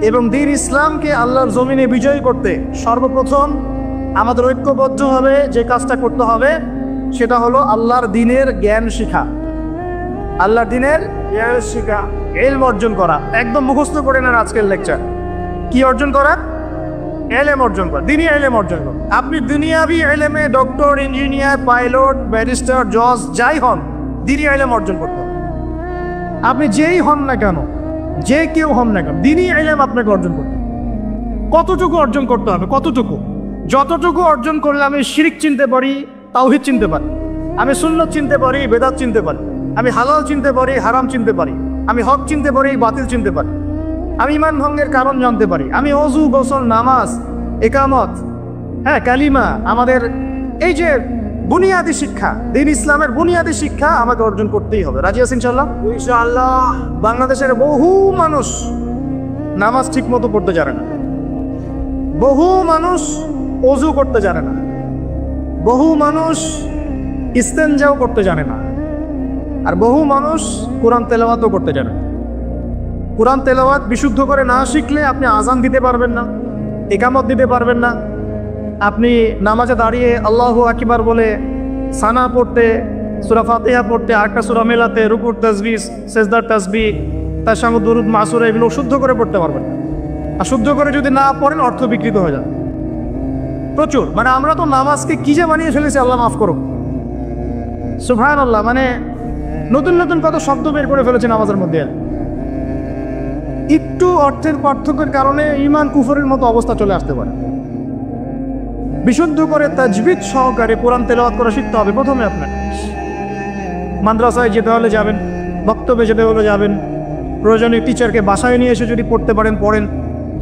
এবং দ্বীন ইসলামকে আল্লাহর জমিনে বিজয়ী করতে সর্বপ্রথম আমাদের ঐক্যবদ্ধভাবে যে কাজটা করতে হবে সেটা হলো আল্লাহর দ্বীনের জ্ঞান শিখা। আল্লাহর দ্বীনের জ্ঞান শিখা, ইলম অর্জন করা। একদম মুখস্থ করে নেন আজকের লেকচার। কি অর্জন করা? ইলম অর্জন করা, দ্বীনি ইলম অর্জন করা। আপনি দুনিয়াবি ইলমে ডক্টর, ইঞ্জিনিয়ার, পাইলট, ব্যারিস্টার, জজ যাই হন, দ্বীনি ইলম অর্জন করতে হবে। আপনি যেই হন না কেন, যে কেউ হন না কেন, দ্বীনি ইলম আপনাকে অর্জন করতে হবে। কতটুকু অর্জন করতে হবে? কতটুকু? যতটুকু অর্জন করলে আমি শিরক চিনতে পারি, তাওহীদ চিনতে পারি, আমি সুন্নাত চিনতে পারি, বেদাত চিনতে পারি, আমি হালাল চিনতে পারি, হারাম চিনতে পারি, আমি হক চিনতে পারি, বাতিল চিনতে পারি, আমি ঈমান ভঙ্গের কারণ জানতে পারি, আমি ওযু, গোসল, নামাজ, ইকামত, কালিমা, আমাদের এই যে বুনিয়াদী শিক্ষা, দ্বীন ইসলামের বুনিয়াদী শিক্ষা আমাকে অর্জন করতেই হবে। রাজি আছেন ইনশাআল্লাহ? ইনশাআল্লাহ। বাংলাদেশের বহু মানুষ নামাজ ঠিক মতো পড়তে জানে না, বহু মানুষ ওযু করতে জানে না, বহু মানুষ ইস্তেনজাও করতে জানে না, আর বহু মানুষ কোরআন তেলাওয়াতও করতে জানে না। কোরআন তেলাওয়াত বিশুদ্ধ করে না শিখলে আপনি আজান দিতে পারবেন না, ইকামত দিতে পারবেন না, আপনি নামাজে দাঁড়িয়ে আল্লাহু আকবার বলে সানা পড়তে, সূরা ফাতিহা পড়তে, আরেকটা সূরা মেলাতে, রুকুর তাসবিহ, সেজদার তাসবিহ, তার সঙ্গে দুরুদ মাসুরা, এগুলো শুদ্ধ করে পড়তে পারবেন না। আর শুদ্ধ করে যদি না পড়েন অর্থ বিকৃত হয়ে যাবে প্রচুর। মানে আমরা তো নামাজকে কি যে বানিয়ে ফেলেছি, আল্লাহ মাফ করুক, সুবহানাল্লাহ। মানে নতুন নতুন কত শব্দ বের করে ফেলেছে নামাজের মধ্যে। একটু অর্থের পার্থক্যের কারণে ঈমান কুফরের মতো অবস্থা চলে আসতে পারে। বিশুদ্ধ করে তাজবিদ সহকারে কোরআন তেলাওয়াত করা শিখতে হবে প্রথমে। আপনার মাদ্রাসায় যেতে হলে যাবেন, বক্তব্যে যেতে হলে যাবেন, প্রয়োজনীয় টিচারকে বাসায় নিয়ে এসে যদি পড়তে পারেন পড়েন,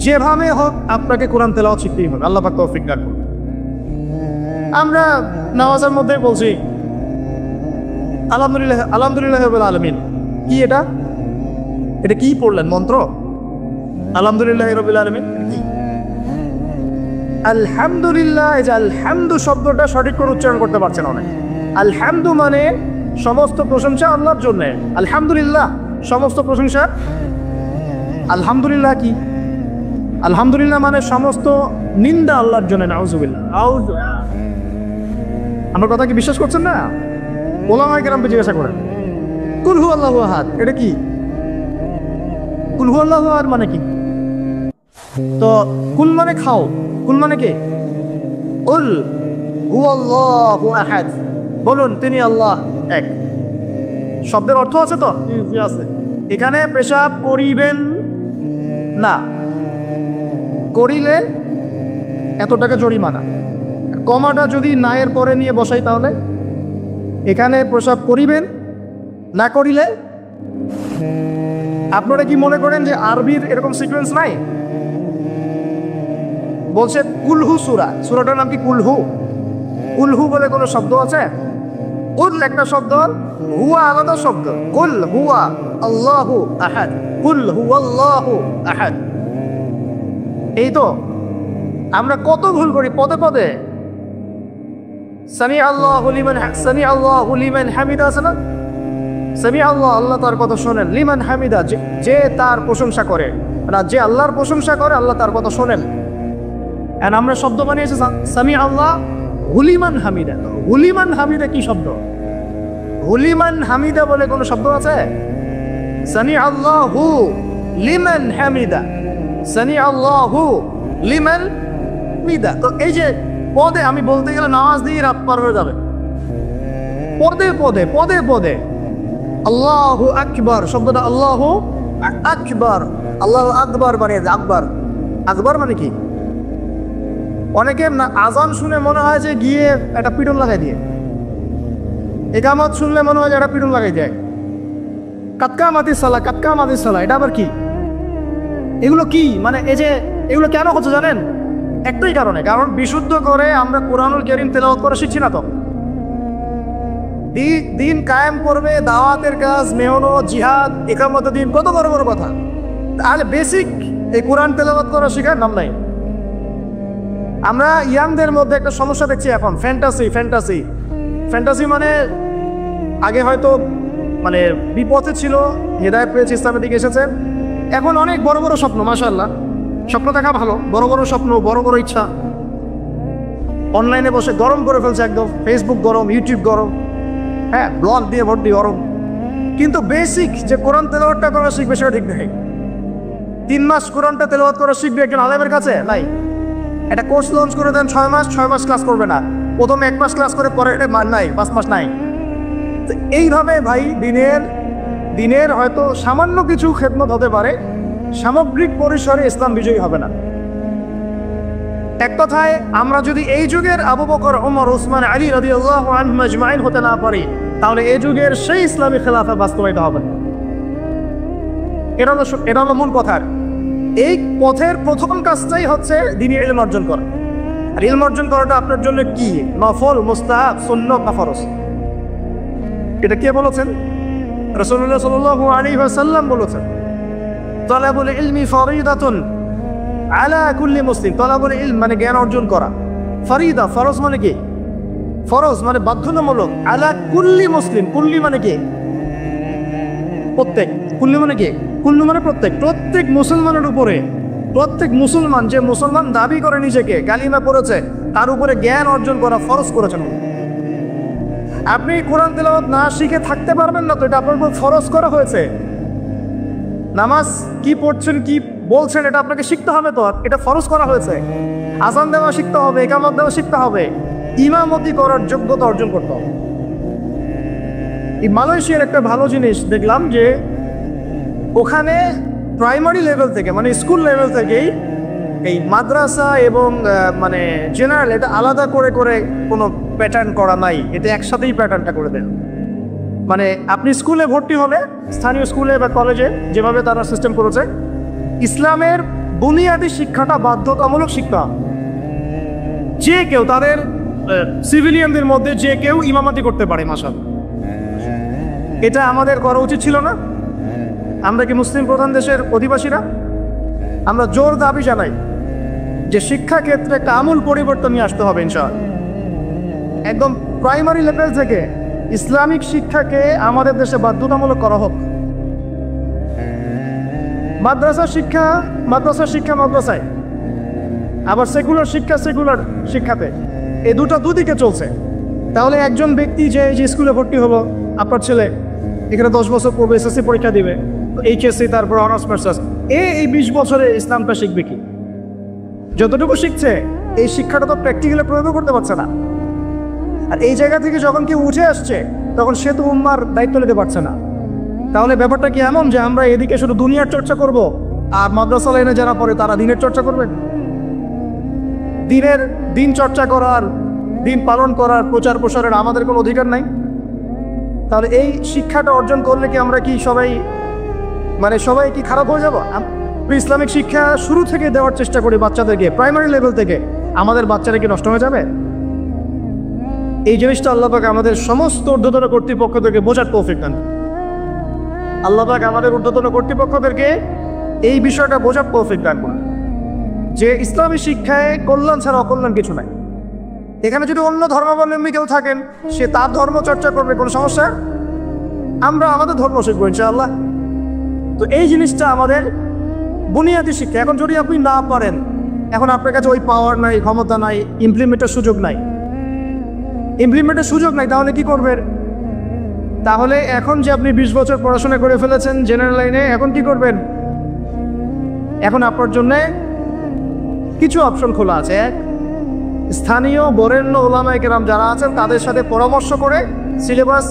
যেভাবে হোক আপনাকে কোরআন তেলাওয়াত শিখতেই হবে। আল্লাহ পাক তৌফিক দান করুন। আমরা নামাজের মধ্যে বলছি আলহামদুলিল্লাহ, আলহামদুলিল্লাহ রাব্বিল আলামিন। কি এটা? এটা কি পড়লেন? মন্ত্র? আলহামদুলিল্লাহ রাব্বিল আলামিন। আলহামদুলিল্লাহ, এই যে আলহামদু শব্দটা সঠিক করে উচ্চারণ করতে পারছেন অনেক। আলহামদু মানে সমস্ত প্রশংসা আল্লাহর জন্য। আলহামদুলিল্লাহ সমস্ত প্রশংসা। আলহামদুলিল্লাহ কি? আলহামদুলিল্লাহ মানে সমস্ত নিন্দা আল্লাহর জন্য। নাউজুবিল্লাহ। আমার কথা কি বিশ্বাস করছেন না? ওলামায়ে কেরামকে জিজ্ঞাসা করেন। কুল হু আল্লাহু আহাদ, এটা কি? কুল হু আল্লাহু আহাদ মানে কি? তো কুল মানে খাও, কুল মানে কে? কুল হু আল্লাহু আহাদ, বলুন তিনি আল্লাহ এক। শব্দের অর্থ আছে তো? আছে। এখানে পেশাব করিবেন না, করিলে এত টাকা জরিমানা। কমাটা যদি না এর পরে নিয়ে বসাই তাহলে এখানে পেশাব করিবেন না, করিলে। আপনারা কি মনে করেন যে আরবির এরকম সিকোয়েন্স নাই? বলছে কুলহু সূরা, সূরাটার নাম কি কুলহু? কুলহু বলে কোনো শব্দ আছে? কুল একটা শব্দ, হুয়া আলাদা শব্দ। কুল হুয়া আল্লাহু আহাদ, কুল হুয়াল্লাহু আহাদ। এই তো আমরা কত ভুল করি পদে পদে। সামি আল্লাহু লিমান হামিদা আছে না? সামি আল্লাহ, আল্লাহ তার কথা শোনেন। লিমান হামিদা, যে তার প্রশংসা করে, না যে আল্লাহর প্রশংসা করে আল্লাহ তার কথা শোনেন। আর আমরা শব্দ বানিয়েছি সামি আল্লাহ হুলিমান হামিদা। হুলিমান হামিদা কি শব্দ? হুলিমান হামিদা বলে কোনো শব্দ আছে? সামি আল্লাহু লিমান হামিদা, সামি আল্লাহু লিমান হামিদা। তো এই যে পদে, আমি বলতে গেলে নামাজ দিয়ে রাত পার হয়ে যাবে। পদে পদে পদে পদে আল্লাহু আকবার শব্দটা, আল্লাহু আকবার, আল্লাহু আকবার বানিয়ে দেয়। আকবার, আকবার মানে কি? অনেকে আজান শুনে মনে হয় যে গিয়ে একটা পিটন লাগাই দিয়ে, একামত শুনলে মনে হয় যারা পিটুন লাগাই যায়। কাতকা মাতির সালা, কাতকা মাতির সালা, এটা আবার কি? এগুলো কি মানে এই যে এগুলো কেন হচ্ছে জানেন? একটাই কারণে, কারণ বিশুদ্ধ করে আমরা কোরআনুল কারীম তেলাওয়াত করা শিখছি না। তো দিন কায়েম করবে, দাওয়াতের কাজ, মেহনত, জিহাদ, ইকামত দিন, কত বড় বড় কথা। তাহলে বেসিক এই কোরআন তেলাওয়াত করা শেখার নাম নাই। আমরা ইয়াংদের মধ্যে একটা সমস্যা দেখছি এখন, ফ্যান্টাসি। ফ্যান্টাসি ফ্যান্টাসি মানে আগে হয়তো মানে বিপথে ছিল, হেদায়েত পেয়েছে, ইসলামের দিকে এসেছেন, এখন অনেক বড় বড় স্বপ্ন। মাশাআল্লাহ, স্বপ্ন দেখা ভালো, বড় বড় স্বপ্ন, বড় বড় ইচ্ছা। অনলাইনে বসে গরম করে ফেলছে একদম, ফেসবুক গরম, ইউটিউব গরম, হ্যাঁ ব্লগ দিয়ে ভর্তি গরম। কিন্তু বেসিক যে কোরআন তেলাওয়াতটা করা শিখবে সেটা ঠিক নেই। 3 মাস কোরআনটা তেলাওয়াত করা শিখবে একজন আলেমের কাছে নাই। একটা কোর্স লঞ্চ করে দেন 6 মাস, 6 মাস ক্লাস করবে না, প্রথমে 1 মাস ক্লাস করে পরে এটা মান নাই, 5 মাস নাই। তো এইভাবে ভাই দিনের হয়তো সামান্য কিছু খেদমত হতে পারে, সামগ্রিক পরিসরে ইসলাম বিজয়ী হবে না। এক কথায় আমরা যদি এই যুগের আবু বকর, ওমর, ওসমান, আলী রাদিয়াল্লাহু আনহুম আজমাইন হতে না পারি, তাহলে এই যুগের সেই ইসলামী খেলাফা বাস্তবায়িত হবে না। এটা হলো মূল কথা। এই পথের প্রথম কাজটাই হচ্ছে দ্বীনি ইলম অর্জন করা। আর ইলম অর্জন করাটা আপনার জন্য কি? নফল, মুস্তাহাব, সুন্নাত না ফরজ? এটা কে বলেছেন? রাসূলুল্লাহ সাল্লাল্লাহু আলাইহি ওয়াসাল্লাম বলেছেন, তালাবুল ইলমি ফরিদাতুন আলা কুল্লি মুসলিম। তালাবুল ইলম মানে জ্ঞান অর্জন করা, ফরিদা ফরজ মানে কি? ফরজ মানে বাধ্যতামূলক। আলা কুল্লি মুসলিম, কুল্লি মানে কি? প্রত্যেক। কুল্লি মানে কি? কুল্লু মানে প্রত্যেক। প্রত্যেক মুসলমানের উপরে, প্রত্যেক মুসলমান যে মুসলমান দাবি করে নিজেকে, কালিমা পড়েছে, তার উপরে জ্ঞান অর্জন করা ফরজ করেছেন। আপনি কোরআন তেলাওয়াত না শিখে থাকতে পারবেন না, তো এটা আপনার উপর ফরজ করা হয়েছে। নামাজ কি পড়ছেন, কি বলছেন, এটা আপনাকে শিখতে হবে, তো এটা ফরজ করা হয়েছে। আযান দেওয়া শিখতে হবে, ইকামত দেওয়া শিখতে হবে, ইমামতি করার যোগ্যতা অর্জন করতে হবে। এই মালয়েশিয়ার একটা ভালো জিনিস দেখলাম যে ওখানে প্রাইমারি লেভেল থেকে মানে স্কুল লেভেল থেকেই এই মাদ্রাসা এবং মানে জেনারেল এটা আলাদা করে করে কোনো প্যাটার্ন করা নাই, এটা একসাথেই প্যাটার্নটা করে দেন। মানে আপনি স্কুলে ভর্তি হলে, স্থানীয় স্কুলে বা কলেজে যেভাবে তারা সিস্টেম করেছে, ইসলামের বুনিয়াদী শিক্ষাটা বাধ্যতামূলক শিক্ষা। যে কেউ, তাদের সিভিলিয়ানদের মধ্যে যে কেউ ইমামতি করতে পারে। মাশাআল্লাহ, এটা আমাদের করা উচিত ছিল না? আমরা কি মুসলিম প্রধান দেশের অধিবাসীরা? আমরা জোর দাবি জানাই যে শিক্ষা ক্ষেত্রে একটা আমূল পরিবর্তন নিয়ে আসতে হবে ইনশাআল্লাহ। একদম প্রাইমারি লেভেল থেকে ইসলামিক শিক্ষাকে আমাদের দেশে বাধ্যতামূলক করা হোক। মাদ্রাসা শিক্ষা মাদ্রাসায়, আবার সেকুলার শিক্ষা সেকুলার শিক্ষাতে, এই দুদিকে চলছে। তাহলে একজন ব্যক্তি যে স্কুলে ভর্তি হলো, আপনার ছেলে এখানে 10 বছর পড়বে, এসএসসি পরীক্ষা দিবে, এইচএসসি, তারপর অনার্স মাস্টার্স, এই 20 বছরে ইসলামটা শিখবে কি? যতটুকু শিখছে এই শিক্ষাটা তো প্র্যাকটিক্যালি প্রয়োগ করতে পারছে না। আর এই জায়গা থেকে যখন কেউ উঠে আসছে, তখন সে তো উম্মার দায়িত্ব নিতে পারছে না। তাহলে ব্যাপারটা কি এমন যে আমরা এদিকে শুধু দুনিয়ার চর্চা করব, আর মাদ্রাসা লাইনে যারা পড়ে তারা দিনের চর্চা করবেন? দিন চর্চা করার, দিন পালন করার, প্রচার প্রসারের আমাদের কোনো অধিকার নাই? তাহলে এই শিক্ষাটা অর্জন করলে কি আমরা কি সবাই কি খারাপ হয়ে যাব? ইসলামিক শিক্ষা শুরু থেকে দেওয়ার চেষ্টা করি বাচ্চাদেরকে, প্রাইমারি লেভেল থেকে, আমাদের বাচ্চারা কি নষ্ট হয়ে যাবে? এই জিনিসটা আল্লাহ পাক আমাদের সমস্ত ঊর্ধ্বতন কর্তৃপক্ষদেরকে বোঝার তৌফিক দান। আল্লাহ পাক আমাদের ঊর্ধ্বতন কর্তৃপক্ষদেরকে এই বিষয়টা বোঝার তৌফিক দান করুন যে ইসলামী শিক্ষায় কল্যাণ ছাড়া অকল্যাণ কিছু নাই। এখানে যদি অন্য ধর্মাবলম্বী কেউ থাকেন, সে তার ধর্ম চর্চা করবে, কোনো সমস্যা? আমরা আমাদের ধর্ম শিখবো ইনশাআল্লাহ। তো এই জিনিসটা আমাদের বুনিয়াদী শিক্ষা। এখন যদি আপনি না পারেন, এখন আপনার কাছে ওই পাওয়ার নাই, ক্ষমতা নাই, ইমপ্লিমেন্টের সুযোগ নাই, তাহলে কি করবেন? তাহলে এখন যে আপনি 20 বছর পড়াশোনা করে ফেলেছেন জেনারেল লাইনে, এখন কি করবেন? এখন আপনার জন্য কিছু অপশন খোলা আছে। এক, স্থানীয় বরেণ্য ওলামায়ে কেরাম যারা আছেন তাদের সাথে পরামর্শ করে সিলেবাস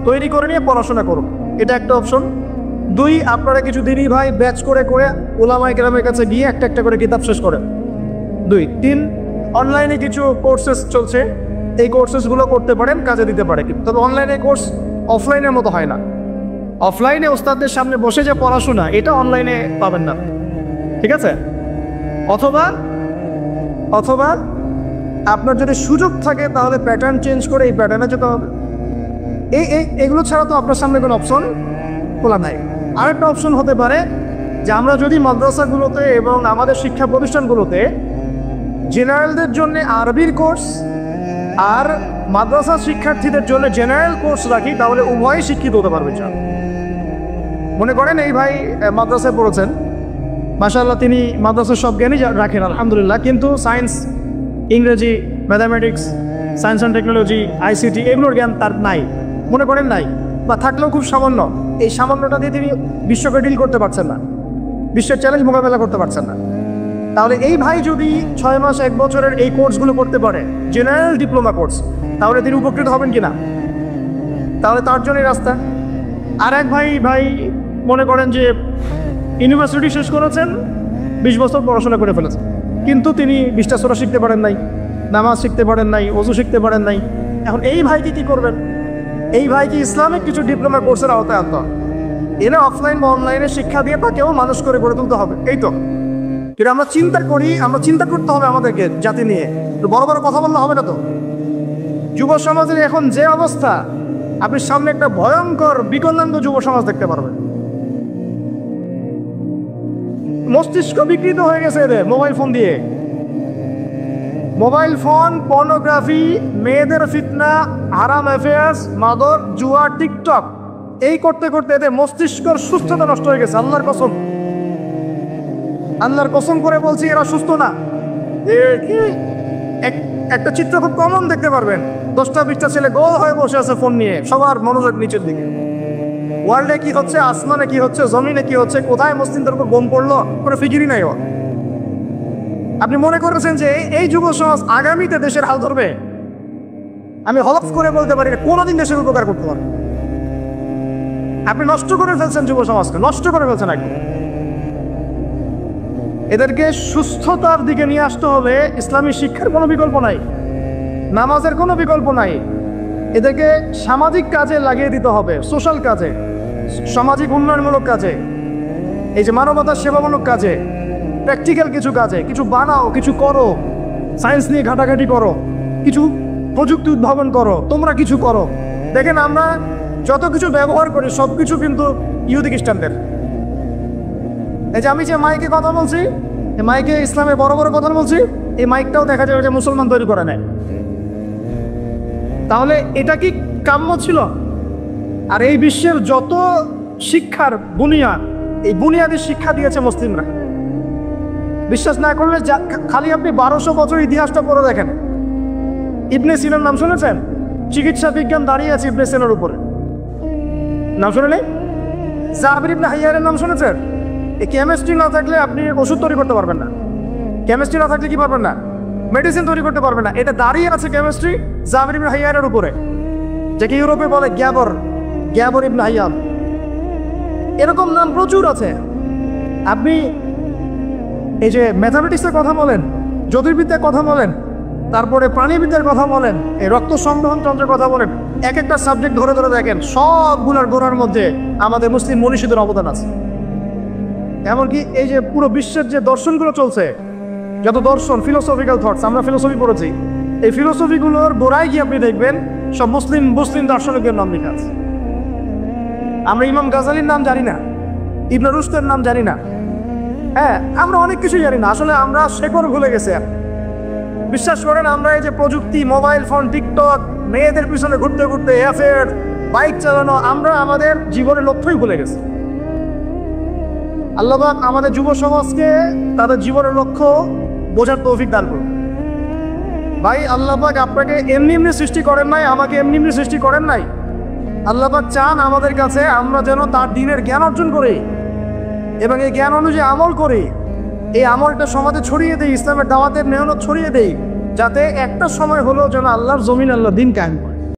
তৈরি করে নিয়ে পড়াশোনা করুন, এটা একটা অপশন। 2, আপনারা কিছু দিনই ভাই ব্যাচ করে ওলামায়ে কেরামের কাছে গিয়ে একটা করে কিতাব শেষ করেন। 2, 3, অনলাইনে কিছু কোর্সেস চলছে, এই কোর্সেসগুলো করতে পারেন, কাজে দিতে পারে। তবে অনলাইনে কোর্স অফলাইনের মতো হয় না। অফলাইনে ওস্তাদদের সামনে বসে যে পড়াশোনা, এটা অনলাইনে পাবেন না, ঠিক আছে? অথবা অথবা আপনার যদি সুযোগ থাকে তাহলে প্যাটার্ন চেঞ্জ করে এই প্যাটার্নে যেতে হবে। এগুলো ছাড়া তো আপনার সামনে কোনো অপশন খোলা নাই। আরেকটা অপশন হতে পারে যে আমরা যদি মাদ্রাসাগুলোতে এবং আমাদের শিক্ষা প্রতিষ্ঠানগুলোতে জেনারেলদের জন্য আরবির কোর্স আর মাদ্রাসা শিক্ষার্থীদের জন্য জেনারেল কোর্স রাখি, তাহলে উভয়ই শিক্ষিত হতে পারবে। মনে করেন এই ভাই মাদ্রাসায় পড়েছেন, মাশাআল্লাহ তিনি মাদ্রাসার সব জ্ঞানই রাখেন আলহামদুলিল্লাহ, কিন্তু সায়েন্স, ইংরেজি, mathematics, science and technology, ICT এগুলোর জ্ঞান তার নাই, মনে করেন নাই, বা থাকলেও খুব সামান্য। এই সামান্যটা দিয়ে তিনি বিশ্বকে ডিল করতে পারছেন না, বিশ্বের চ্যালেঞ্জ মোকাবেলা করতে পারছেন না। তাহলে এই ভাই যদি 6 মাস 1 বছরের এই কোর্সগুলো করতে পারে, জেনারেল ডিপ্লোমা কোর্স, তাহলে তিনি উপকৃত হবেন কিনা? তাহলে তার জন্যই রাস্তা। আর এক ভাই মনে করেন যে ইউনিভার্সিটি শেষ করেছেন, 20 বছর পড়াশোনা করে ফেলেছেন, কিন্তু তিনি 20টা সূরা শিখতে পারেন নাই, নামাজ শিখতে পারেন নাই, ওযু শিখতে পারেন নাই। এখন এই ভাইকে কি করবেন? এই ভাইকে ইসলামিক কিছু ডিপ্লোমা কোর্সের আওতায় আনতে হবে। এরা অফলাইন বা অনলাইনে শিক্ষা দিয়ে তাকেও মানুষ করে গড়ে তুলতে হবে। এই তো কিন্তু আমরা চিন্তা করতে হবে আমাদেরকে জাতি নিয়ে, বড় বড় কথা বললে হবে না তো। যুব সমাজের এখন যে অবস্থা, আপনি সামনে একটা ভয়ঙ্কর বিকলাঙ্গ যুব সমাজ দেখতে পারবেন। মস্তিষ্ক বিকৃত হয়ে গেছে এদের মোবাইল ফোন দিয়ে। মোবাইল ফোন, পর্নোগ্রাফি, মেয়েদের ফিতনা, হারাম অ্যাফেয়ার্স, মাদক, জুয়া, টিকটক, এই করতে করতে এদের মস্তিষ্কের সুস্থতা নষ্ট হয়ে গেছে। আল্লাহর কসম করে বলছি, এরা সুস্থ না। একটা চিত্র খুব কমন দেখতে পারবেন, 10টা 20টা ছেলে গোল হয়ে বসে আছে ফোন নিয়ে, সবার মনোযোগ নিচের দিকে। ওয়ার্ল্ডে কি হচ্ছে, আসমানে কি হচ্ছে, জমিনে কি হচ্ছে, কোথায় মসজিদের উপর বোম পড়লো, কোনো ফিকিরই নাই। আপনি মনে করেছেন যে এই যুব সমাজ আগামীতে দেশের হাল ধরবে? আমি হলফ করে বলতে পারি না কোনোদিন দেশের উপকার করতে পারবে। আপনি নষ্ট করে ফেলছেন যুব সমাজকে, নষ্ট করে ফেলছেন একদম। এদেরকে সুস্থতার দিকে নিয়ে আসতে হবে। ইসলামী শিক্ষার কোনো বিকল্প নাই, নামাজের কোনো বিকল্প নাই। এদেরকে সামাজিক কাজে লাগিয়ে দিতে হবে, সোশ্যাল কাজে, সামাজিক উন্নয়নমূলক কাজে, এই যে মানবতার সেবামূলক কাজে, প্র্যাকটিক্যাল কিছু কাজে। কিছু বানাও, কিছু করো, সায়েন্স নিয়ে ঘাটাঘাটি করো, কিছু প্রযুক্তি উদ্ভাবন করো, তোমরা কিছু করো। দেখেন আমরা যত কিছু ব্যবহার করি সব কিছু কিন্তু ইহুদি খ্রিস্টানদের। এই যে আমি যে মাইকে কথা বলছি, এই মাইকে ইসলামের বড় বড় কথা বলছি, এই মাইকটাও দেখা যাবে যে মুসলমান তৈরি করে নেয়। তাহলে এটা কি কাম্য ছিল? আর এই বিশ্বের যত শিক্ষার বুনিয়াদ, এই বুনিয়াদের শিক্ষা দিয়েছে মুসলিমরা। বিশ্বাস না করলে খালি আপনি 1200 বছর ইতিহাসটা পড়ে দেখেন। ইবনে সিনার নাম শুনেছেন? চিকিৎসা বিজ্ঞান দাঁড়িয়ে আছে ইবনে সিনার উপরে, নাম শুনে নেই? জাবির ইবনে হাইয়ারের নাম শুনেছেন? এই কেমিস্ট্রি না থাকলে আপনি ওষুধ তৈরি করতে পারবেন না। কেমিস্ট্রি না থাকলে কি পারবেন না? মেডিসিন তৈরি করতে পারবেন না। এটা দাঁড়িয়ে আছে কেমিস্ট্রি জাবির ইবনে হাইয়ারের উপরে, যাকে ইউরোপে বলে গ্যাবর ইবনে হাইয়ার। এরকম নাম প্রচুর আছে। আপনি এই যে ম্যাথামেটিক্সের কথা বলেন, জ্যোতির্বিদ্যার কথা বলেন, তারপরে প্রাণীবিদ্যার কথা বলেন, এই রক্ত সংবহন তন্ত্রের কথা বলেন, এক একটা সাবজেক্ট ধরে ধরে দেখেন, সবগুলোর গোড়ার মধ্যে আমাদের মুসলিম মনীষীদের অবদান আছে। এমনকি এই যে পুরো বিশ্বের যে দর্শনগুলো চলছে, যত দর্শন, ফিলোসফিক্যাল থটস, আমরা ফিলোসফি পড়েছি, এই ফিলোসফিগুলোর গোড়ায় গিয়ে আপনি দেখবেন সব মুসলিম দার্শনিকের নাম লেখা আছে। আমরা ইমাম গাজালির নাম জানি না, ইবনে রুশদের নাম জানি না। হ্যাঁ, আমরা অনেক কিছু জানি না, আসলে আমরা শেকড় ভুলে গেছি। বিশ্বাস করেন, আমরা এই যে প্রযুক্তি, মোবাইল ফোন, টিকটক, মেয়েদের পিছনে ঘুরতে ঘুরতে, অ্যাফেয়ার, বাইক চালানো, আমরা আমাদের জীবনের লক্ষ্যই ভুলে গেছি। আল্লাহ পাক আমাদের যুব সমাজকে তাদের জীবনের লক্ষ্য বোঝার তৌফিক দান করুন। ভাই, আল্লাহ পাক আপনাকে এমনি এমনি সৃষ্টি করেন নাই, আমাকে এমনি এমনি সৃষ্টি করেন নাই। আল্লাহ পাক চান আমাদের কাছে আমরা যেন তার দ্বীনের জ্ঞান অর্জন করি এবং এই জ্ঞান অনুযায়ী আমল করি। এই আমলটা সমাজে ছড়িয়ে দেই, ইসলামের দাওয়াতের মেহনত ছড়িয়ে দেই, যাতে একটা সময় হলেও যেন আল্লাহর জমিন, আল্লাহর দ্বীন কায়েম করে।